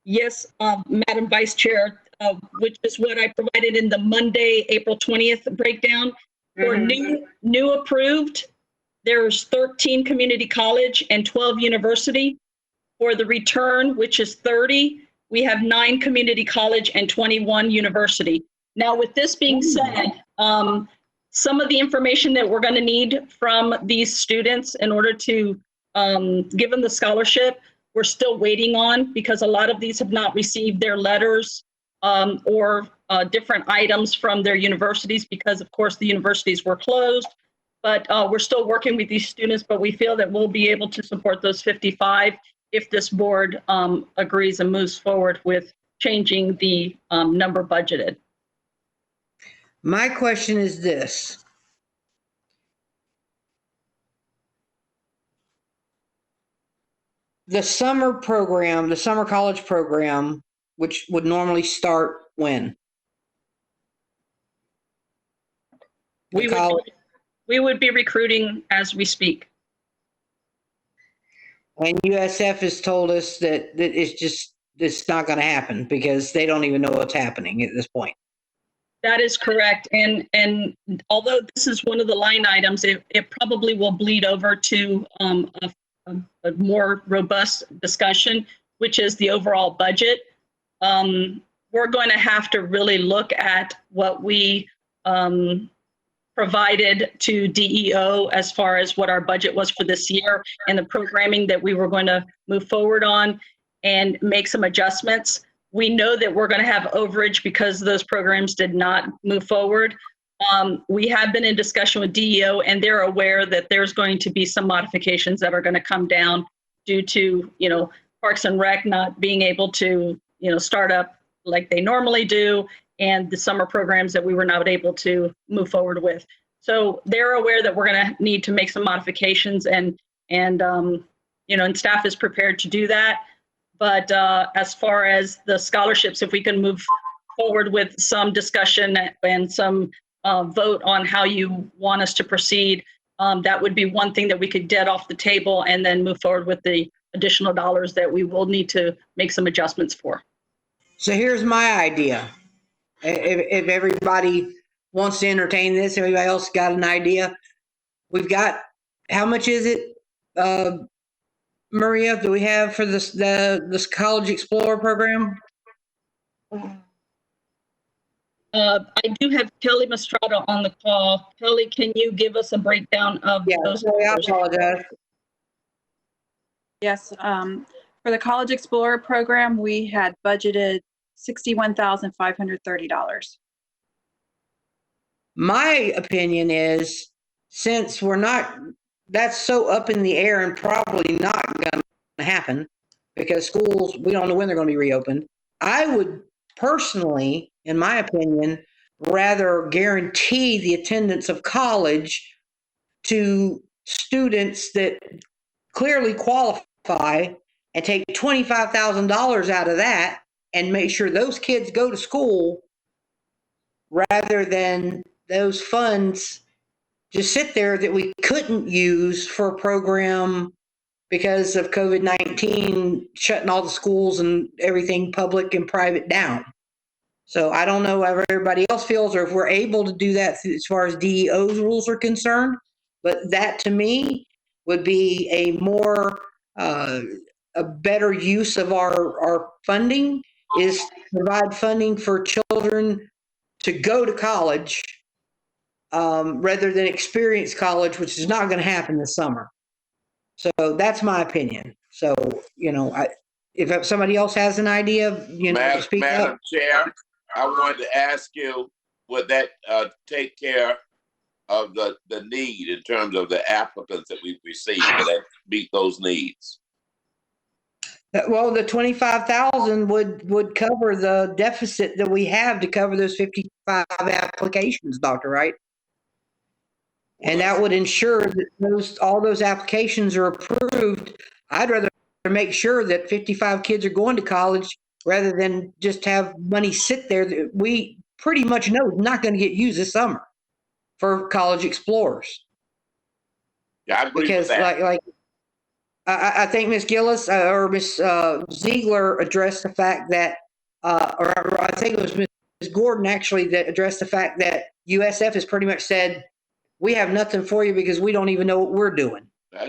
Yes, Madam Vice Chair, which is what I provided in the Monday, April 20th breakdown. For new approved, there's 13 community college and 12 university. For the return, which is 30, we have 9 community college and 21 university. Now, with this being said, some of the information that we're going to need from these students in order to give them the scholarship, we're still waiting on, because a lot of these have not received their letters or different items from their universities, because of course the universities were closed. But we're still working with these students, but we feel that we'll be able to support those 55 if this board agrees and moves forward with changing the number budgeted.
My question is this. The summer program, the summer college program, which would normally start when?
We would be recruiting as we speak.
And USF has told us that it's not going to happen because they don't even know what's happening at this point.
That is correct. And although this is one of the line items, it probably will bleed over to a more robust discussion, which is the overall budget. We're going to have to really look at what we provided to DEO as far as what our budget was for this year and the programming that we were going to move forward on and make some adjustments. We know that we're going to have overage because those programs did not move forward. We have been in discussion with DEO, and they're aware that there's going to be some modifications that are going to come down due to, Parks and Rec not being able to, start up like they normally do, and the summer programs that we were not able to move forward with. So they're aware that we're going to need to make some modifications, and staff is prepared to do that. But as far as the scholarships, if we can move forward with some discussion and some vote on how you want us to proceed, that would be one thing that we could get off the table and then move forward with the additional dollars that we will need to make some adjustments for.
So here's my idea. If everybody wants to entertain this, everybody else got an idea. We've got, how much is it, Maria, do we have for this College Explorer program?
I do have Kelly Mastrada on the call. Kelly, can you give us a breakdown of those numbers?
I apologize.
Yes, For the College Explorer program, we had budgeted $61,530.
My opinion is, since that's so up in the air and probably not going to happen because schools, we don't know when they're going to be reopened. I would personally, in my opinion, rather guarantee the attendance of college to students that clearly qualify and take $25,000 out of that and make sure those kids go to school rather than those funds just sit there that we couldn't use for a program because of COVID-19 shutting all the schools and everything public and private down. So I don't know how everybody else feels or if we're able to do that as far as DEO's rules are concerned, but that to me would be a more, a better use of our funding is to provide funding for children to go to college rather than experience college, which is not going to happen this summer. So that's my opinion. So, if somebody else has an idea, speak
Madam
up.
Chair, I wanted to ask you, would that take care of the need in terms of the applicants that we've received that meet those needs?
Well, the 25,000 would cover the deficit that we have to cover those 55 applications, Dr. Wright. And that would ensure that all those applications are approved. I'd rather make sure that 55 kids are going to college rather than just have money sit there that we pretty much know is not going to get used this summer for college explorers.
Yeah, I agree
because
with that.
I think Ms. Gillis or Ms. Ziegler addressed the fact that, or I think it was Ms. Gordon actually that addressed the fact that USF has pretty much said, we have nothing for you because we don't even know what we're doing.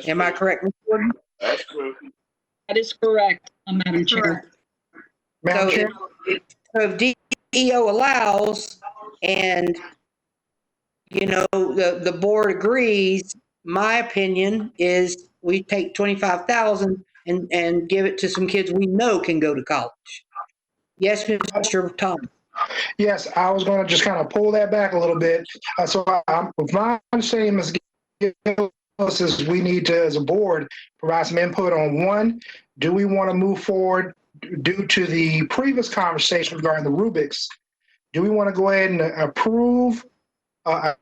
Am I correct, Ms. Gordon?
That's true.
That is correct, Madam Chair.
So if DEO allows and, the board agrees, my opinion is we take 25,000 and give it to some kids we know can go to college. Yes, Mr. Thomas.
Yes, I was going to just kind of pull that back a little bit. My understanding, Ms. Gillis, is we need to, as a board, provide some input on one, do we want to move forward due to the previous conversation regarding the rubrics? Do we want to go ahead and approve a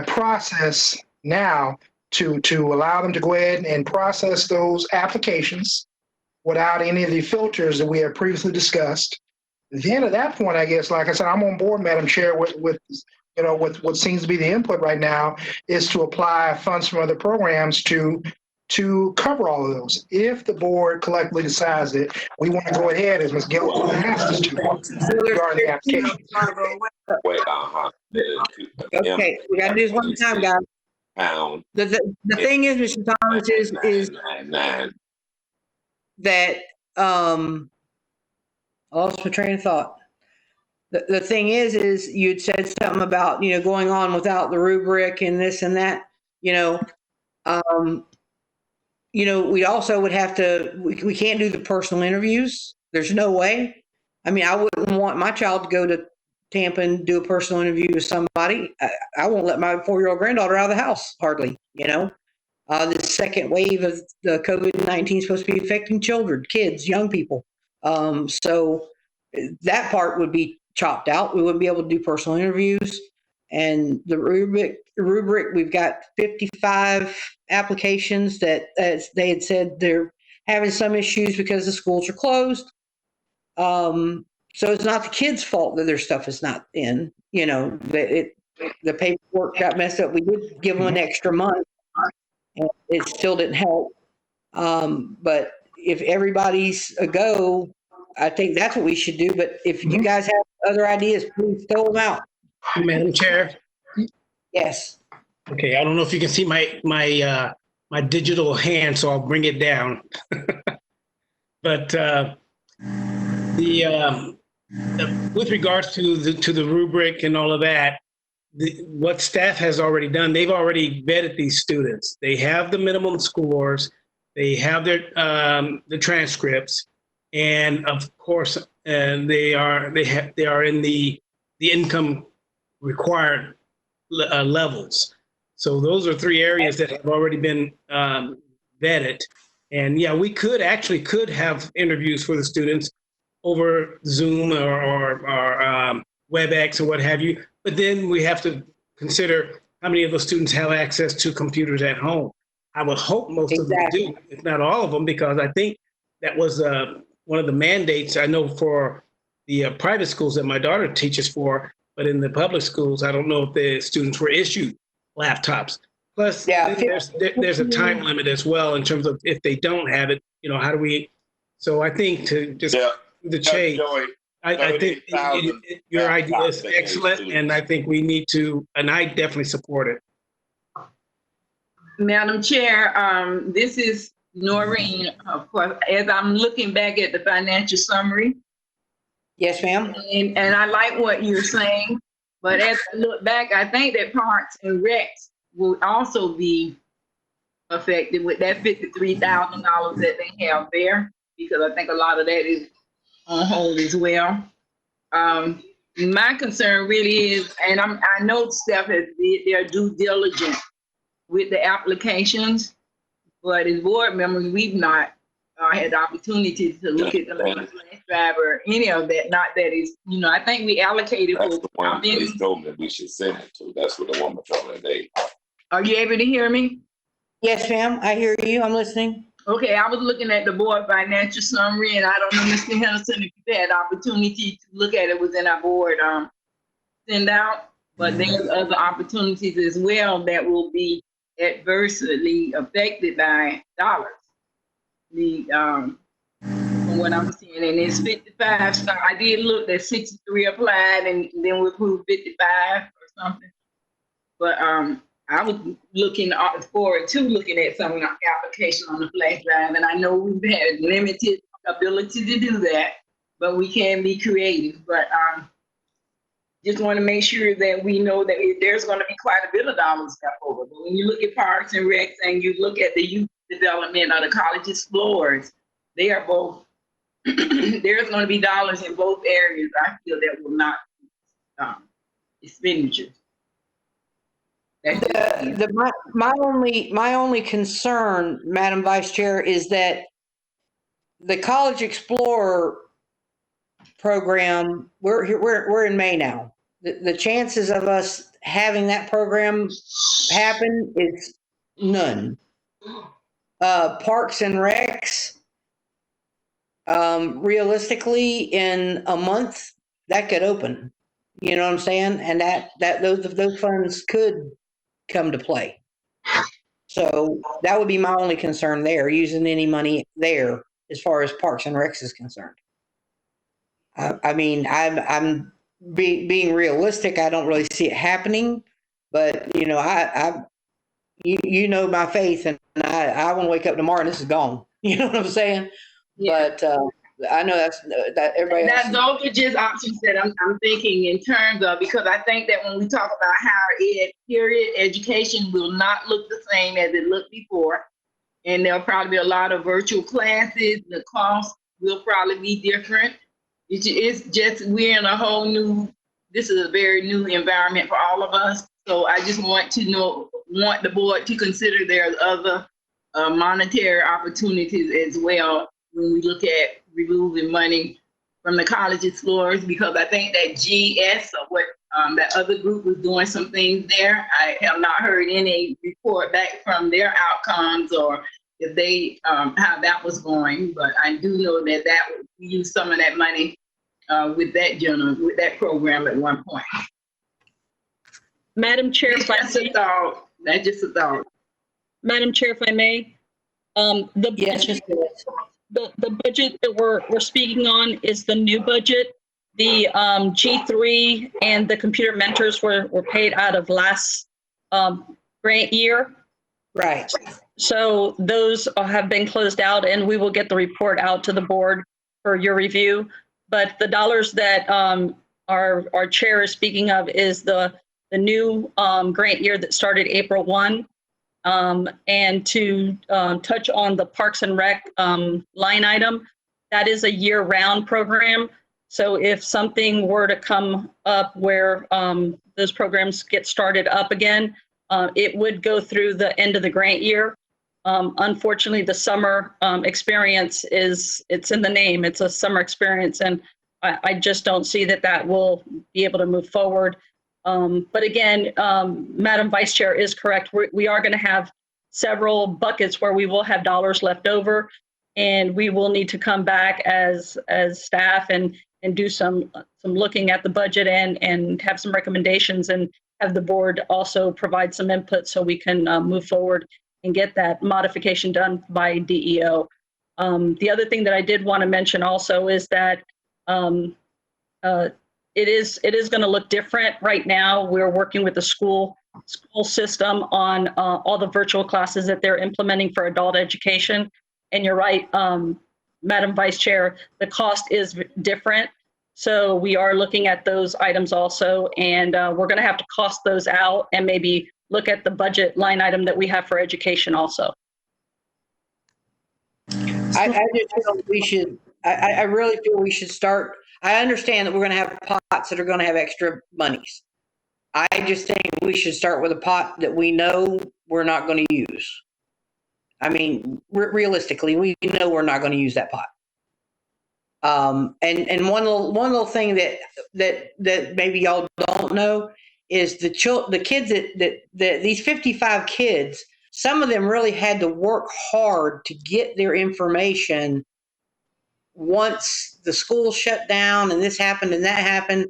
process now to allow them to go ahead and process those applications without any of the filters that we have previously discussed? Then at that point, I guess, like I said, I'm on board, Madam Chair, with what seems to be the input right now is to apply funds from other programs to cover all of those. If the board collectively decides that we want to go ahead, as Ms. Gillis asked us to, regarding the application.
Okay, we got to do this one time, guys. The thing is, Mr. Thomas, is that I lost my train of thought. The thing is you'd said something about, going on without the rubric and this and that, we also would have to, we can't do the personal interviews. There's no way. I mean, I wouldn't want my child to go to Tampa and do a personal interview with somebody. I won't let my 4-year-old granddaughter out of the house, hardly, The second wave of the COVID-19 is supposed to be affecting children, kids, young people. So that part would be chopped out. We wouldn't be able to do personal interviews. And the rubric, we've got 55 applications that, as they had said, they're having some issues because the schools are closed. So it's not the kids' fault that their stuff is not in. The paperwork got messed up. We did give them an extra month, and it still didn't help. But if everybody's a go, I think that's what we should do. But if you guys have other ideas, please throw them out.
Madam Chair.
Yes.
Okay, I don't know if you can see my digital hand, so I'll bring it down. But with regards to the rubric and all of that, what staff has already done, they've already vetted these students. They have the minimum scores. They have their the transcripts, and of course, they are in the income required levels. So those are 3 areas that have already been vetted. And yeah, we could have interviews for the students over Zoom or WebEx or what have you. But then we have to consider how many of those students have access to computers at home. I would hope most of them do, if not all of them, because I think that was one of the mandates. I know for the private schools that my daughter teaches for, but in the public schools, I don't know if the students were issued laptops. Plus, there's a time limit as well in terms of if they don't have it, how do we? So I think to just the change. I think your idea is excellent, and I think we need to, and I definitely support it.
Madam Chair, this is Noreen, of course, as I'm looking back at the financial summary.
Yes, ma'am.
And I like what you're saying, but as I look back, I think that Parks and Recs will also be affected with that $53,000 that they have there, because I think a lot of that is on hold as well. My concern really is, and I know staff has did their due diligence with the applications, but as board members, we've not had the opportunity to look at the flash drive or any of that. Not that is, I think we allocated
That's
for.
the one they told me we should send it to. That's what the woman told me today.
Are you able to hear me?
Yes, ma'am. I hear you. I'm listening.
Okay, I was looking at the board financial summary, and I don't know, Mr. Henderson, if you had opportunity to look at it within our board send out, but there's other opportunities as well that will be adversely affected by dollars. From what I'm seeing, and it's 55. So I did look at 63 applied, and then we approved 55 or something. But I was looking forward to looking at some of the application on the flash drive, and I know we've had limited ability to do that, but we can be creative. But just want to make sure that we know that there's going to be quite a bit of dollars left over. But when you look at Parks and Recs and you look at the youth development or the college explorers, they are both, there's going to be dollars in both areas. I feel that will not expenditures.
My only concern, Madam Vice Chair, is that the College Explorer program, we're in May now. The chances of us having that program happen is none. Parks and Recs, realistically, in a month, that could open. You know what I'm saying? And those funds could come to play. So that would be my only concern there, using any money there as far as Parks and Recs is concerned. I mean, I'm being realistic. I don't really see it happening, but you know, you know my faith, and I want to wake up tomorrow and this is gone. You know what I'm saying? Yeah. But I know that everybody else.
Those are just options that I'm thinking in terms of, because I think that when we talk about higher ed, period, education will not look the same as it looked before. And there'll probably be a lot of virtual classes. The cost will probably be different. It's just, we're in a whole new, this is a very new environment for all of us. So I just want the board to consider there's other monetary opportunities as well when we look at removing money from the college explorers, because I think that GS or what that other group was doing some things there. I have not heard any report back from their outcomes or if they how that was going, but I do know that would use some of that money with that program at one point.
Madam Chair,
That's just a thought.
Madam Chair, if I may, the budget that we're speaking on is the new budget. The G3 and the computer mentors were paid out of last grant year.
Right.
So those have been closed out, and we will get the report out to the board for your review. But the dollars that our chair is speaking of is the new grant year that started April 1. And to touch on the Parks and Rec line item, that is a year-round program. So if something were to come up where those programs get started up again, it would go through the end of the grant year. Unfortunately, the summer experience it's in the name, it's a summer experience, and I just don't see that will be able to move forward. But again, Madam Vice Chair is correct. We are going to have several buckets where we will have dollars left over, and we will need to come back as staff and do some looking at the budget and have some recommendations, and have the board also provide some input so we can move forward and get that modification done by DEO. The other thing that I did want to mention also is that it is going to look different. Right now, we're working with the school system on all the virtual classes that they're implementing for adult education. And you're right, Madam Vice Chair, the cost is different. So we are looking at those items also, and we're going to have to cost those out and maybe look at the budget line item that we have for education also.
I just feel we should, I really feel we should start. I understand that we're going to have pots that are going to have extra monies. I just think we should start with a pot that we know we're not going to use. I mean, realistically, we know we're not going to use that pot. And one little thing that maybe y'all don't know is the kids that these 55 kids, some of them really had to work hard to get their information once the school shut down and this happened and that happened.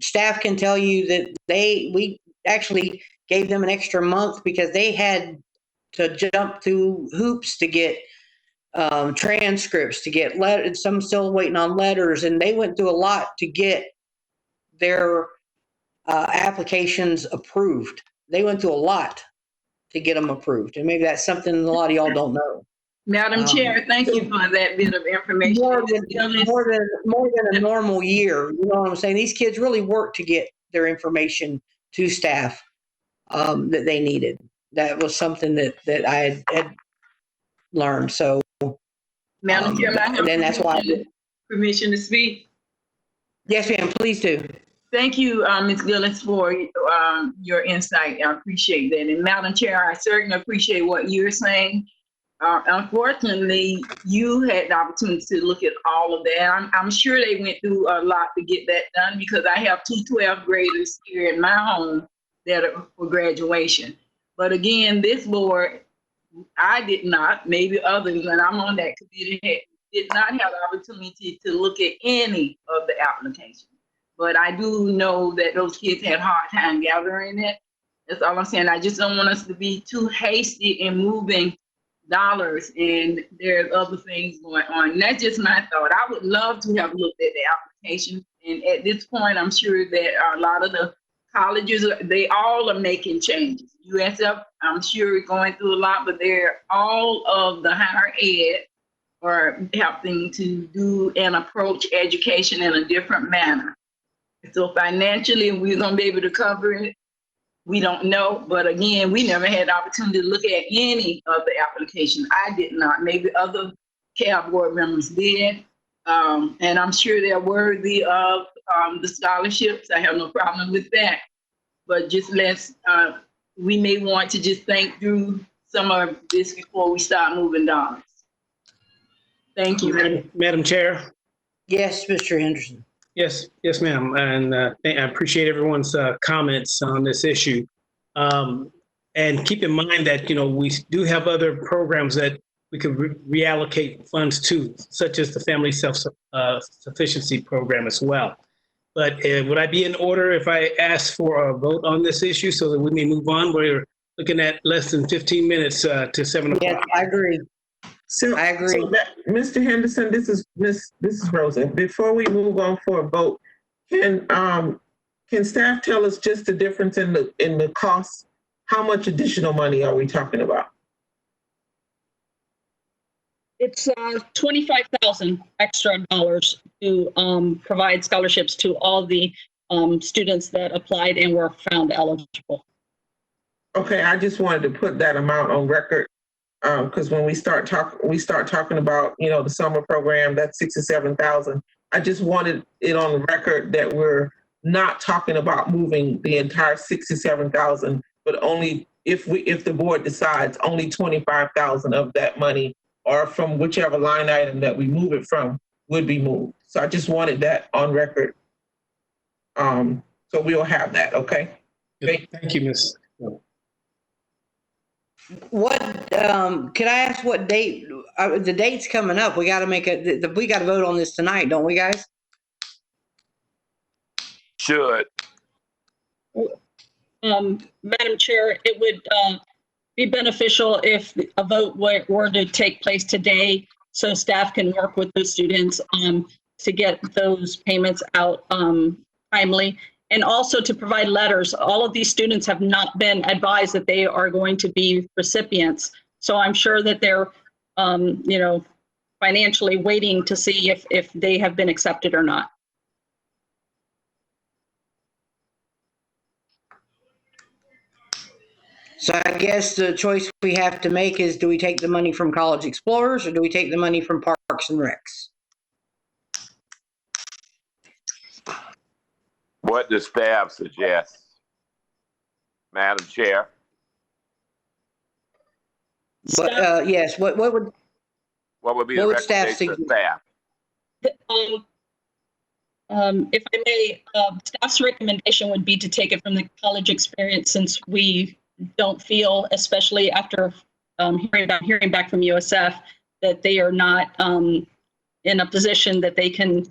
Staff can tell you that we actually gave them an extra month because they had to jump through hoops to get transcripts, to get letters. Some still waiting on letters, and they went through a lot to get their applications approved. They went through a lot to get them approved, and maybe that's something a lot of y'all don't know.
Madam Chair, thank you for that bit of information.
More than a normal year. You know what I'm saying? These kids really worked to get their information to staff that they needed. That was something that I had learned. So,
Madam Chair, I have
that's why
permission to speak.
Yes, ma'am. Please do.
Thank you, Ms. Gillis, for your insight. I appreciate that. And Madam Chair, I certainly appreciate what you're saying. Unfortunately, you had the opportunity to look at all of that. I'm sure they went through a lot to get that done, because I have two 12th graders here in my home that are for graduation. But again, this board, I did not, maybe others, and I'm on that committee, did not have the opportunity to look at any of the applications. But I do know that those kids had a hard time gathering it. That's all I'm saying. I just don't want us to be too hasty in moving dollars, and there's other things going on. And that's just my thought. I would love to have looked at the application. And at this point, I'm sure that a lot of the colleges, they all are making changes. USF, I'm sure, going through a lot, but all of the higher ed are helping to do and approach education in a different manner. So financially, we're going to be able to cover it. We don't know, but again, we never had the opportunity to look at any of the applications. I did not. Maybe other CAB board members did, and I'm sure they're worthy of the scholarships. I have no problem with that. But just we may want to just think through some of this before we start moving dollars. Thank you.
Madam Chair.
Yes, Mr. Henderson.
Yes, ma'am. And I appreciate everyone's comments on this issue. And keep in mind that, we do have other programs that we could reallocate funds to, such as the Family Self-Sufficiency Program as well. But would I be in order if I asked for a vote on this issue so that we may move on? We're looking at less than 15 minutes to 7 o'clock.
Yes, I agree.
So
I agree.
So Mr. Henderson, this is Rosa. Before we move on for a vote, can staff tell us just the difference in the cost? How much additional money are we talking about?
It's $25,000 extra dollars to provide scholarships to all the students that applied and were found eligible.
Okay, I just wanted to put that amount on record, because when we start talking about, the summer program, that's 67,000. I just wanted it on the record that we're not talking about moving the entire 67,000, but only if the board decides only 25,000 of that money, or from whichever line item that we move it from, would be moved. So I just wanted that on record. So we'll have that, okay?
Thank you, Ms.
What, could I ask what date, the date's coming up. We gotta we gotta vote on this tonight, don't we, guys?
Should.
Madam Chair, it would be beneficial if a vote were to take place today, so staff can work with the students to get those payments out timely, and also to provide letters. All of these students have not been advised that they are going to be recipients, so I'm sure that they're financially waiting to see if they have been accepted or not.
So I guess the choice we have to make is, do we take the money from College Explorers or do we take the money from Parks and Recs?
What does staff suggest? Madam Chair?
Yes, what would
be the recommendation of staff?
If I may, staff's recommendation would be to take it from the college experience, since we don't feel, especially after hearing back from USF, that they are not in a position that they can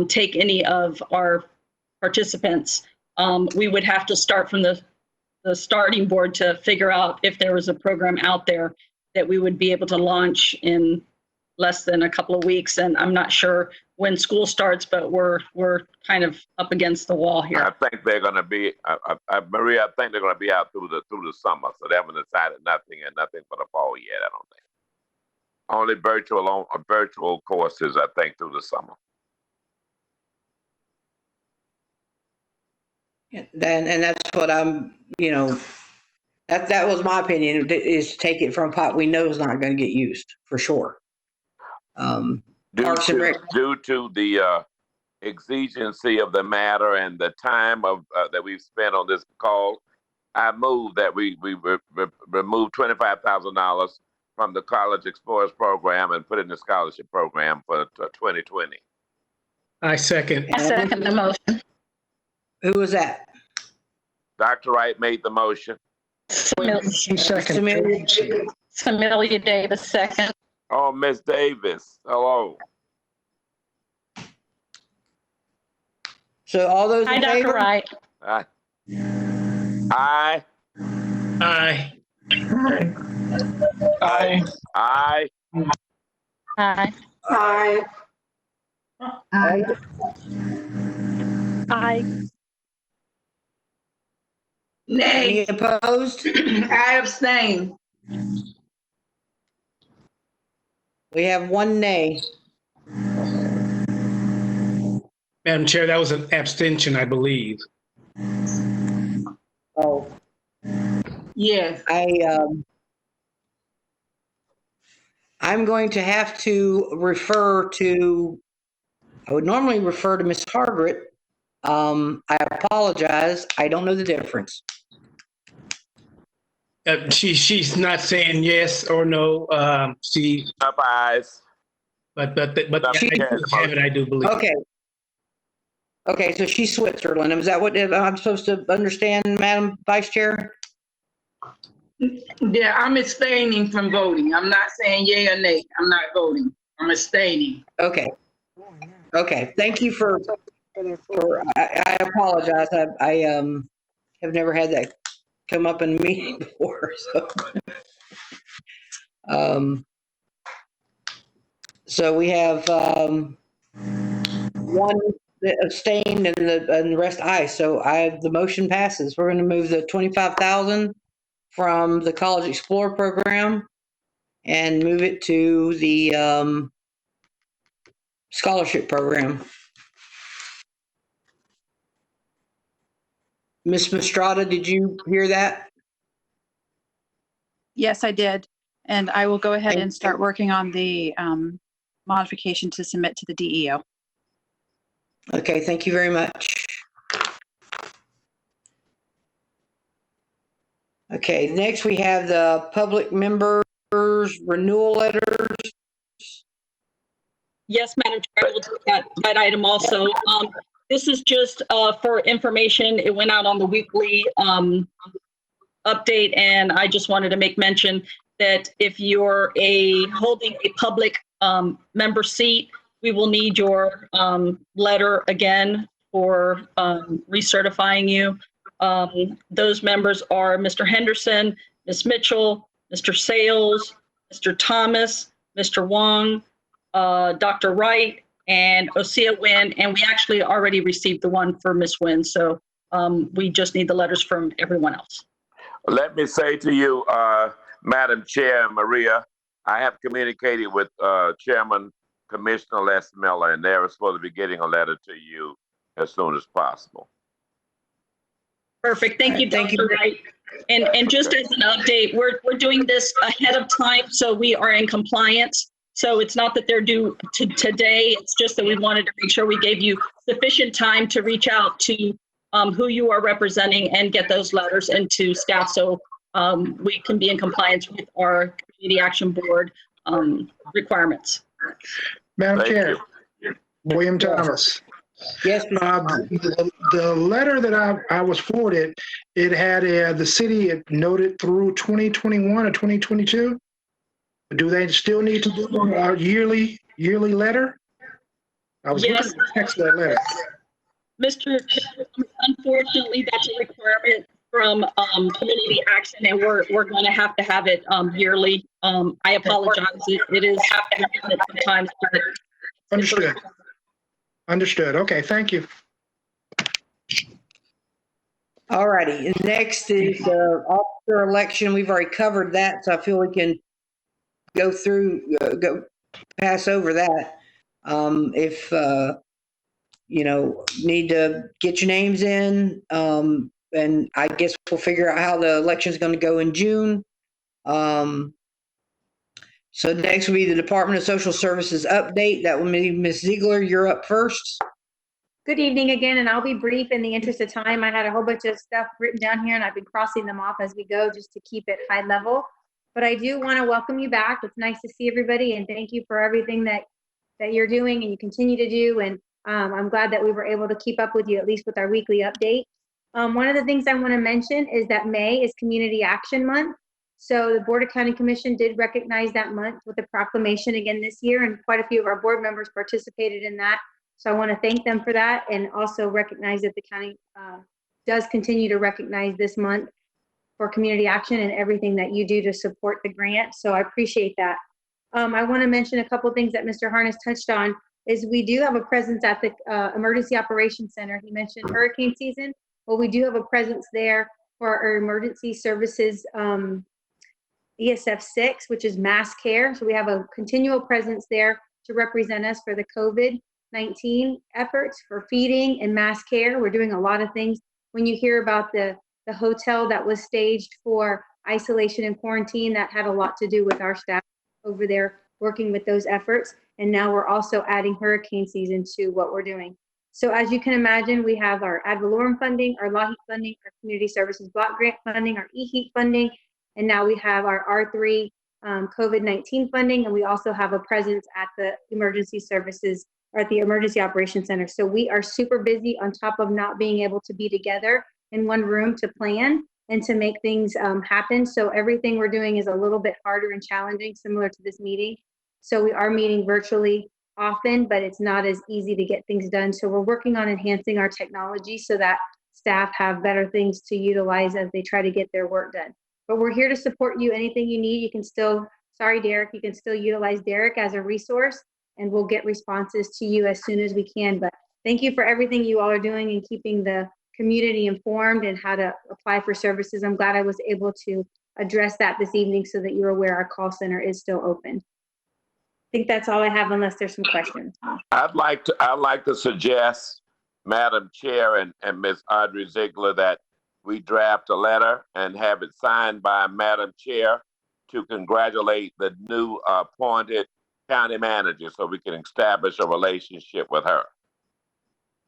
take any of our participants. We would have to start from the starting board to figure out if there was a program out there that we would be able to launch in less than a couple of weeks. And I'm not sure when school starts, but we're kind of up against the wall here.
I think they're going to be, Maria, I think they're going to be out through the summer. So they haven't decided nothing for the fall yet, I don't think. Only virtual courses, I think, through the summer.
And that's what I'm, that was my opinion, is take it from a pot we know is not going to get used, for sure.
Due to the exigency of the matter and the time that we've spent on this call, I move that we remove $25,000 from the College Explorers program and put it in the scholarship program for 2020.
I second.
I second the motion.
Who was that?
Dr. Wright made the motion.
Samelia Davis, second.
Oh, Miss Davis, hello.
So all those in favor?
Dr. Wright.
Aye. Aye.
Aye.
Aye. Aye.
Aye.
Aye.
Aye.
Aye.
Nay.
Any opposed?
I abstain.
We have one nay.
Madam Chair, that was an abstention, I believe.
Oh.
Yes.
I'm going to have to refer to, I would normally refer to Ms. Hargret. I apologize. I don't know the difference.
She's not saying yes or no. She.
Up eyes.
But I do believe.
Okay, so she's Switzerland. Is that what I'm supposed to understand, Madam Vice Chair?
Yeah, I'm abstaining from voting. I'm not saying yay or nay. I'm not voting. I'm abstaining.
Okay. Thank you for I apologize. I have never had that come up in a meeting before. So we have one that abstained and the rest aye. So the motion passes. We're going to move the 25,000 from the College Explorer program and move it to the scholarship program. Ms. Mastrada, did you hear that?
Yes, I did. And I will go ahead and start working on the modification to submit to the DEO.
Okay, thank you very much. Okay, next we have the public members renewal letters.
Yes, Madam Chair, I will take that item also. This is just for information. It went out on the weekly update, and I just wanted to make mention that if you're holding a public member seat, we will need your letter again for recertifying you. Those members are Mr. Henderson, Ms. Mitchell, Mr. Sales, Mr. Thomas, Mr. Wong, Dr. Wright, and Osea Wynn, and we actually already received the one for Ms. Wynn, so we just need the letters from everyone else.
Let me say to you, Madam Chair and Maria, I have communicated with Chairman Commissioner Les Miller, and they're supposed to be getting a letter to you as soon as possible.
Perfect. Thank you, Dr. Wright. And just as an update, we're doing this ahead of time, so we are in compliance. So it's not that they're due today. It's just that we wanted to make sure we gave you sufficient time to reach out to who you are representing and get those letters into staff, so we can be in compliance with our Community Action Board requirements.
Madam Chair, William Thomas.
Yes.
The letter that I was forwarded, it had the city had noted through 2021 or 2022. Do they still need to do a yearly letter? I was looking at the text of that letter.
Mr. Unfortunately, that's a requirement from Community Action, and we're going to have it yearly. I apologize. It is sometimes.
Understood. Understood. Okay, thank you.
All righty. Next is the officer election. We've already covered that, so I feel we can go pass over that. If need to get your names in, and I guess we'll figure out how the election is going to go in June. So next will be the Department of Social Services update. That will be Ms. Ziegler. You're up first.
Good evening again, and I'll be brief in the interest of time. I had a whole bunch of stuff written down here, and I've been crossing them off as we go just to keep it high level. But I do want to welcome you back. It's nice to see everybody, and thank you for everything that you're doing and you continue to do. And I'm glad that we were able to keep up with you, at least with our weekly update. One of the things I want to mention is that May is Community Action Month. So the Board of County Commission did recognize that month with a proclamation again this year, and quite a few of our board members participated in that. So I want to thank them for that, and also recognize that the county does continue to recognize this month for community action and everything that you do to support the grant. So I appreciate that. I want to mention a couple things that Mr. Harness touched on. Is we do have a presence at the Emergency Operations Center. He mentioned hurricane season. Well, we do have a presence there for our emergency services ESF 6, which is mass care. So we have a continual presence there to represent us for the COVID-19 efforts for feeding and mass care. We're doing a lot of things. When you hear about the hotel that was staged for isolation and quarantine, that had a lot to do with our staff over there working with those efforts. And now we're also adding hurricane season to what we're doing. So as you can imagine, we have our ad valorem funding, our LAHEAP funding, our community services block grant funding, our EHEAP funding, and now we have our R3 COVID-19 funding, and we also have a presence at the emergency services or at the Emergency Operations Center. So we are super busy on top of not being able to be together in one room to plan and to make things happen. So everything we're doing is a little bit harder and challenging, similar to this meeting. So we are meeting virtually often, but it's not as easy to get things done. So we're working on enhancing our technology so that staff have better things to utilize as they try to get their work done. But we're here to support you. Anything you need, you can still, sorry, Derek, you can still utilize Derek as a resource, and we'll get responses to you as soon as we can. But thank you for everything you all are doing and keeping the community informed and how to apply for services. I'm glad I was able to address that this evening so that you're aware our call center is still open. I think that's all I have unless there's some questions.
I'd like to suggest, Madam Chair and Ms. Audrey Ziegler, that we draft a letter and have it signed by Madam Chair to congratulate the new appointed county manager so we can establish a relationship with her.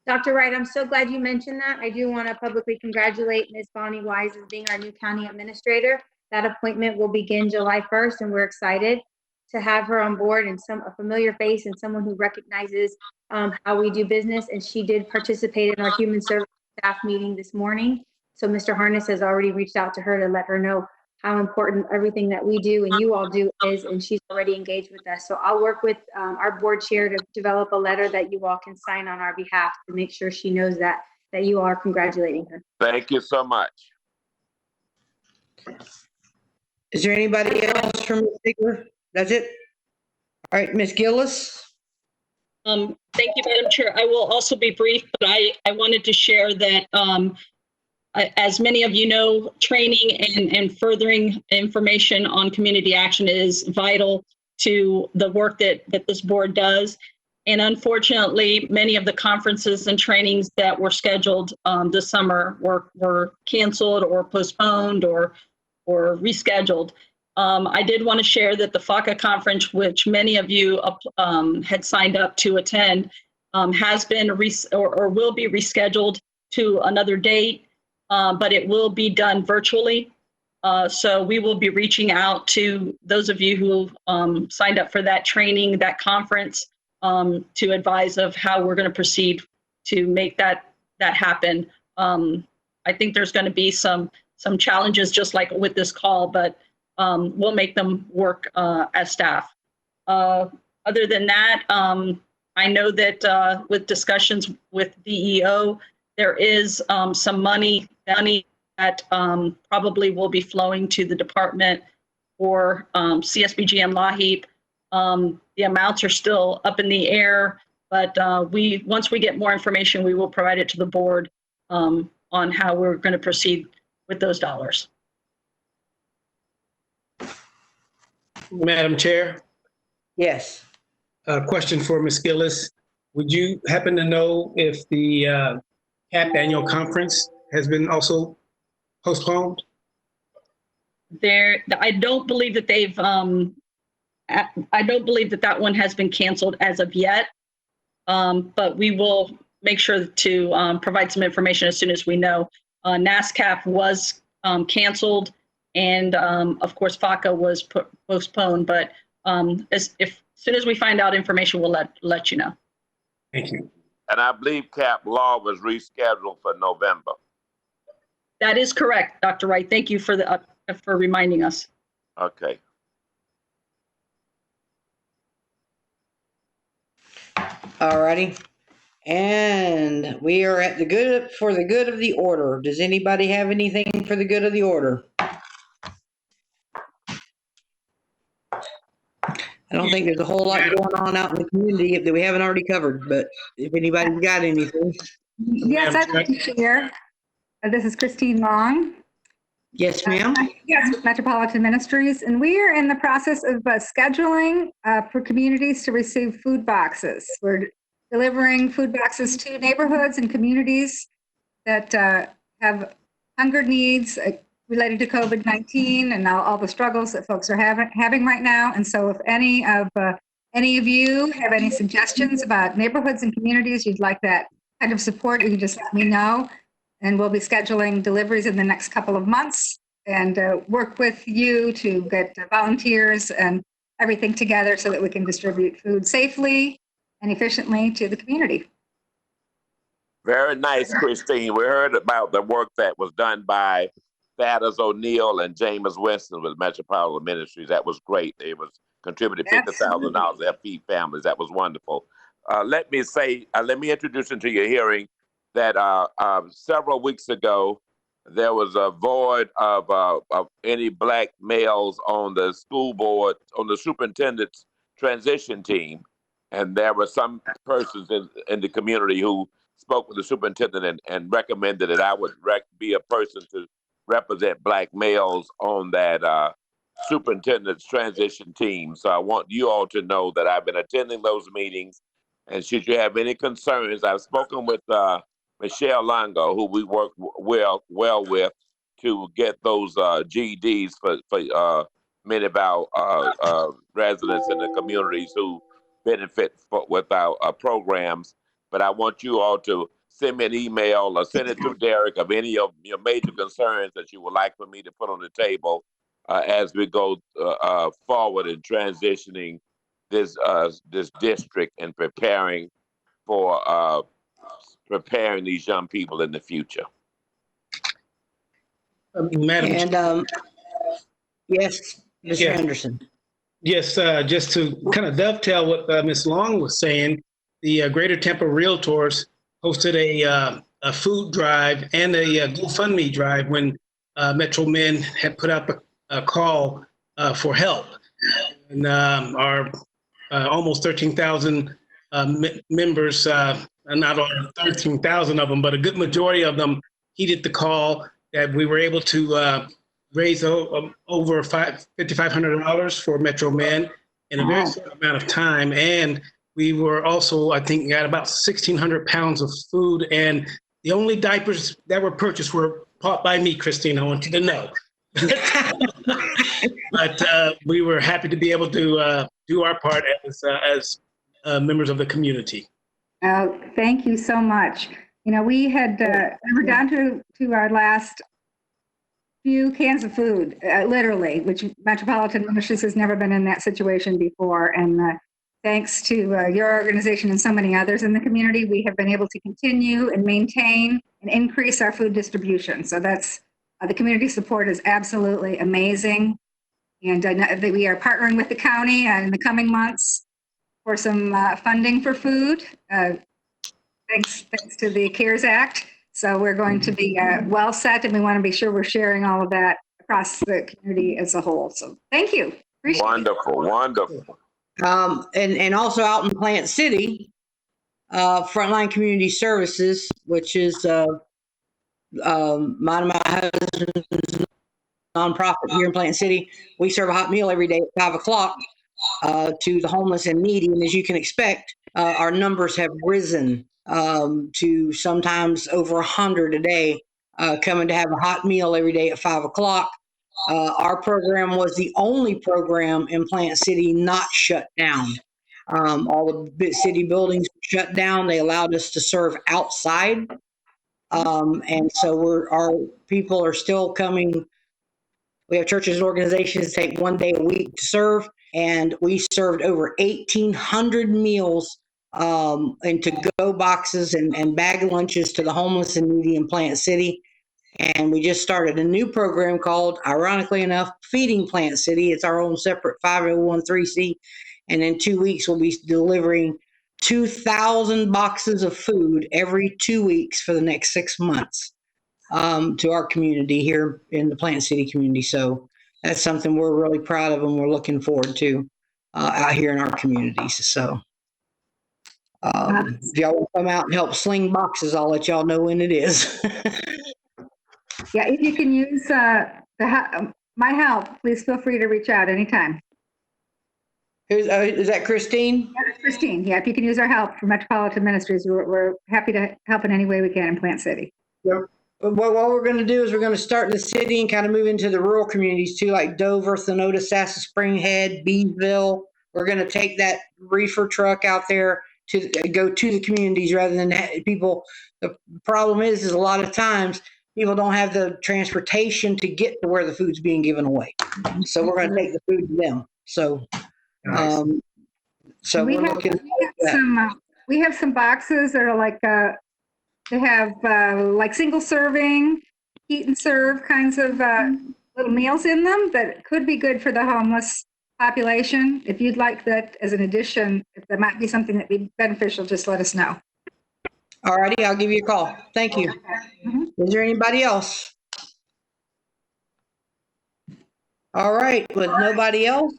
Dr. Wright, I'm so glad you mentioned that. I do want to publicly congratulate Ms. Bonnie Wise as being our new county administrator. That appointment will begin July 1st, and we're excited to have her on board and a familiar face and someone who recognizes how we do business. And she did participate in our human service staff meeting this morning. So Mr. Harness has already reached out to her to let her know how important everything that we do and you all do is, and she's already engaged with us. So I'll work with our board chair to develop a letter that you all can sign on our behalf to make sure she knows that you are congratulating her.
Thank you so much.
Is there anybody else from the speaker? That's it? All right, Ms. Gillis.
Thank you, Madam Chair. I will also be brief, but I wanted to share that as many of you know, training and furthering information on community action is vital to the work that this board does. And unfortunately, many of the conferences and trainings that were scheduled this summer were canceled or postponed or rescheduled. I did want to share that the FACA conference, which many of you had signed up to attend, has been or will be rescheduled to another date. But it will be done virtually. So we will be reaching out to those of you who signed up for that training, that conference, to advise of how we're going to proceed to make that happen. I think there's going to be some challenges just like with this call, but we'll make them work as staff. Other than that, I know that with discussions with DEO, there is some money that probably will be flowing to the department for CSBG and LAHEAP. The amounts are still up in the air, but once we get more information, we will provide it to the board on how we're going to proceed with those dollars.
Madam Chair?
Yes.
A question for Ms. Gillis. Would you happen to know if the CAP annual conference has been also postponed?
I don't believe that they've, I don't believe that one has been canceled as of yet, but we will make sure to provide some information as soon as we know. NASCAP was canceled, and of course FACA was postponed, but as soon as we find out information, we'll let you know.
Thank you.
And I believe Cap Law was rescheduled for November.
That is correct, Dr. Wright. Thank you for reminding us.
Okay.
All righty. And we are at for the good of the order. Does anybody have anything for the good of the order? I don't think there's a whole lot going on out in the community that we haven't already covered, but if anybody's got anything.
Yes, I'd like to share. This is Christine Long.
Yes, ma'am.
Yes, with Metropolitan Ministries. And we are in the process of scheduling for communities to receive food boxes. We're delivering food boxes to neighborhoods and communities that have hunger needs related to COVID-19 and all the struggles that folks are having right now. And so if any of you have any suggestions about neighborhoods and communities you'd like that kind of support, you can just let me know. And we'll be scheduling deliveries in the next couple of months and work with you to get volunteers and everything together so that we can distribute food safely and efficiently to the community.
Very nice, Christine. We heard about the work that was done by Thaddeus O'Neill and James Winston with Metropolitan Ministries. That was great. They was contributed $50,000 to feed families. That was wonderful. Let me introduce into your hearing that several weeks ago, there was a void of any black males on the school board, on the superintendent's transition team. And there were some persons in the community who spoke with the superintendent and recommended that I would be a person to represent black males on that superintendent's transition team. So I want you all to know that I've been attending those meetings. And should you have any concerns, I've spoken with Michelle Longo, who we work well with, to get those GEDs for many of our residents in the communities who benefit with our programs. But I want you all to send me an email or send it to Derek of any of your major concerns that you would like for me to put on the table as we go forward in transitioning this district and preparing for preparing these young people in the future.
Madam
Yes, Mr.
Yeah.
Henderson.
Yes, just to kind of dovetail what Ms. Long was saying, the Greater Tampa Realtors hosted a food drive and a GoFundMe drive when Metro Men had put up a call for help. And our almost 13,000 members, not all 13,000 of them, but a good majority of them heeded the call that we were able to raise over $5,500 for Metro Men in a very short amount of time. And we were also, I think, got about 1,600 pounds of food. And the only diapers that were purchased were bought by me, Christine, I want you to know. But we were happy to be able to do our part as members of the community.
Thank you so much. You know, we were down to our last few cans of food, literally, which Metropolitan Ministries has never been in that situation before. And thanks to your organization and so many others in the community, we have been able to continue and maintain and increase our food distribution. So that's, the community support is absolutely amazing. And I know that we are partnering with the county in the coming months for some funding for food, thanks to the CARES Act. So we're going to be well set, and we want to be sure we're sharing all of that across the community as a whole. So thank you. Appreciate
Wonderful,
it.
wonderful.
And also out in Plant City, Frontline Community Services, which is mine and my husband's nonprofit here in Plant City. We serve a hot meal every day at 5 o'clock to the homeless and needy. And as you can expect, our numbers have risen to sometimes over 100 a day coming to have a hot meal every day at 5 o'clock. Our program was the only program in Plant City not shut down. All the city buildings were shut down. They allowed us to serve outside. And so our people are still coming. We have churches and organizations take 1 day a week to serve, and we served over 1,800 meals and to-go boxes and bag lunches to the homeless and needy in Plant City. And we just started a new program called, ironically enough, Feeding Plant City. It's our own separate 501(c)(3). And in 2 weeks, we'll be delivering 2,000 boxes of food every 2 weeks for the next 6 months to our community here in the Plant City community. So that's something we're really proud of and we're looking forward to out here in our communities. So if y'all will come out and help sling boxes, I'll let y'all know when it is.
Yeah, if you can use my help, please feel free to reach out anytime.
Is that Christine?
Yeah, Christine. Yeah, if you can use our help for Metropolitan Ministries, we're happy to help in any way we can in Plant City.
Yep. But what we're going to do is we're going to start in the city and kind of move into the rural communities too, like Dover, Thenota, Sassa Spring Head, Beeville. We're going to take that reefer truck out there to go to the communities rather than people. The problem is a lot of times people don't have the transportation to get to where the food's being given away. So we're going to take the food to them. So, so we
have some boxes that are like they have like single serving, eat and serve kinds of little meals in them that could be good for the homeless population. If you'd like that as an addition, if there might be something that'd be beneficial, just let us know.
All righty, I'll give you a call. Thank you. Is there anybody else? All right, with nobody else,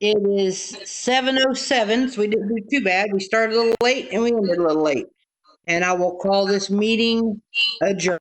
it is 7:07, so we didn't do too bad. We started a little late and we ended a little late. And I will call this meeting adjourned.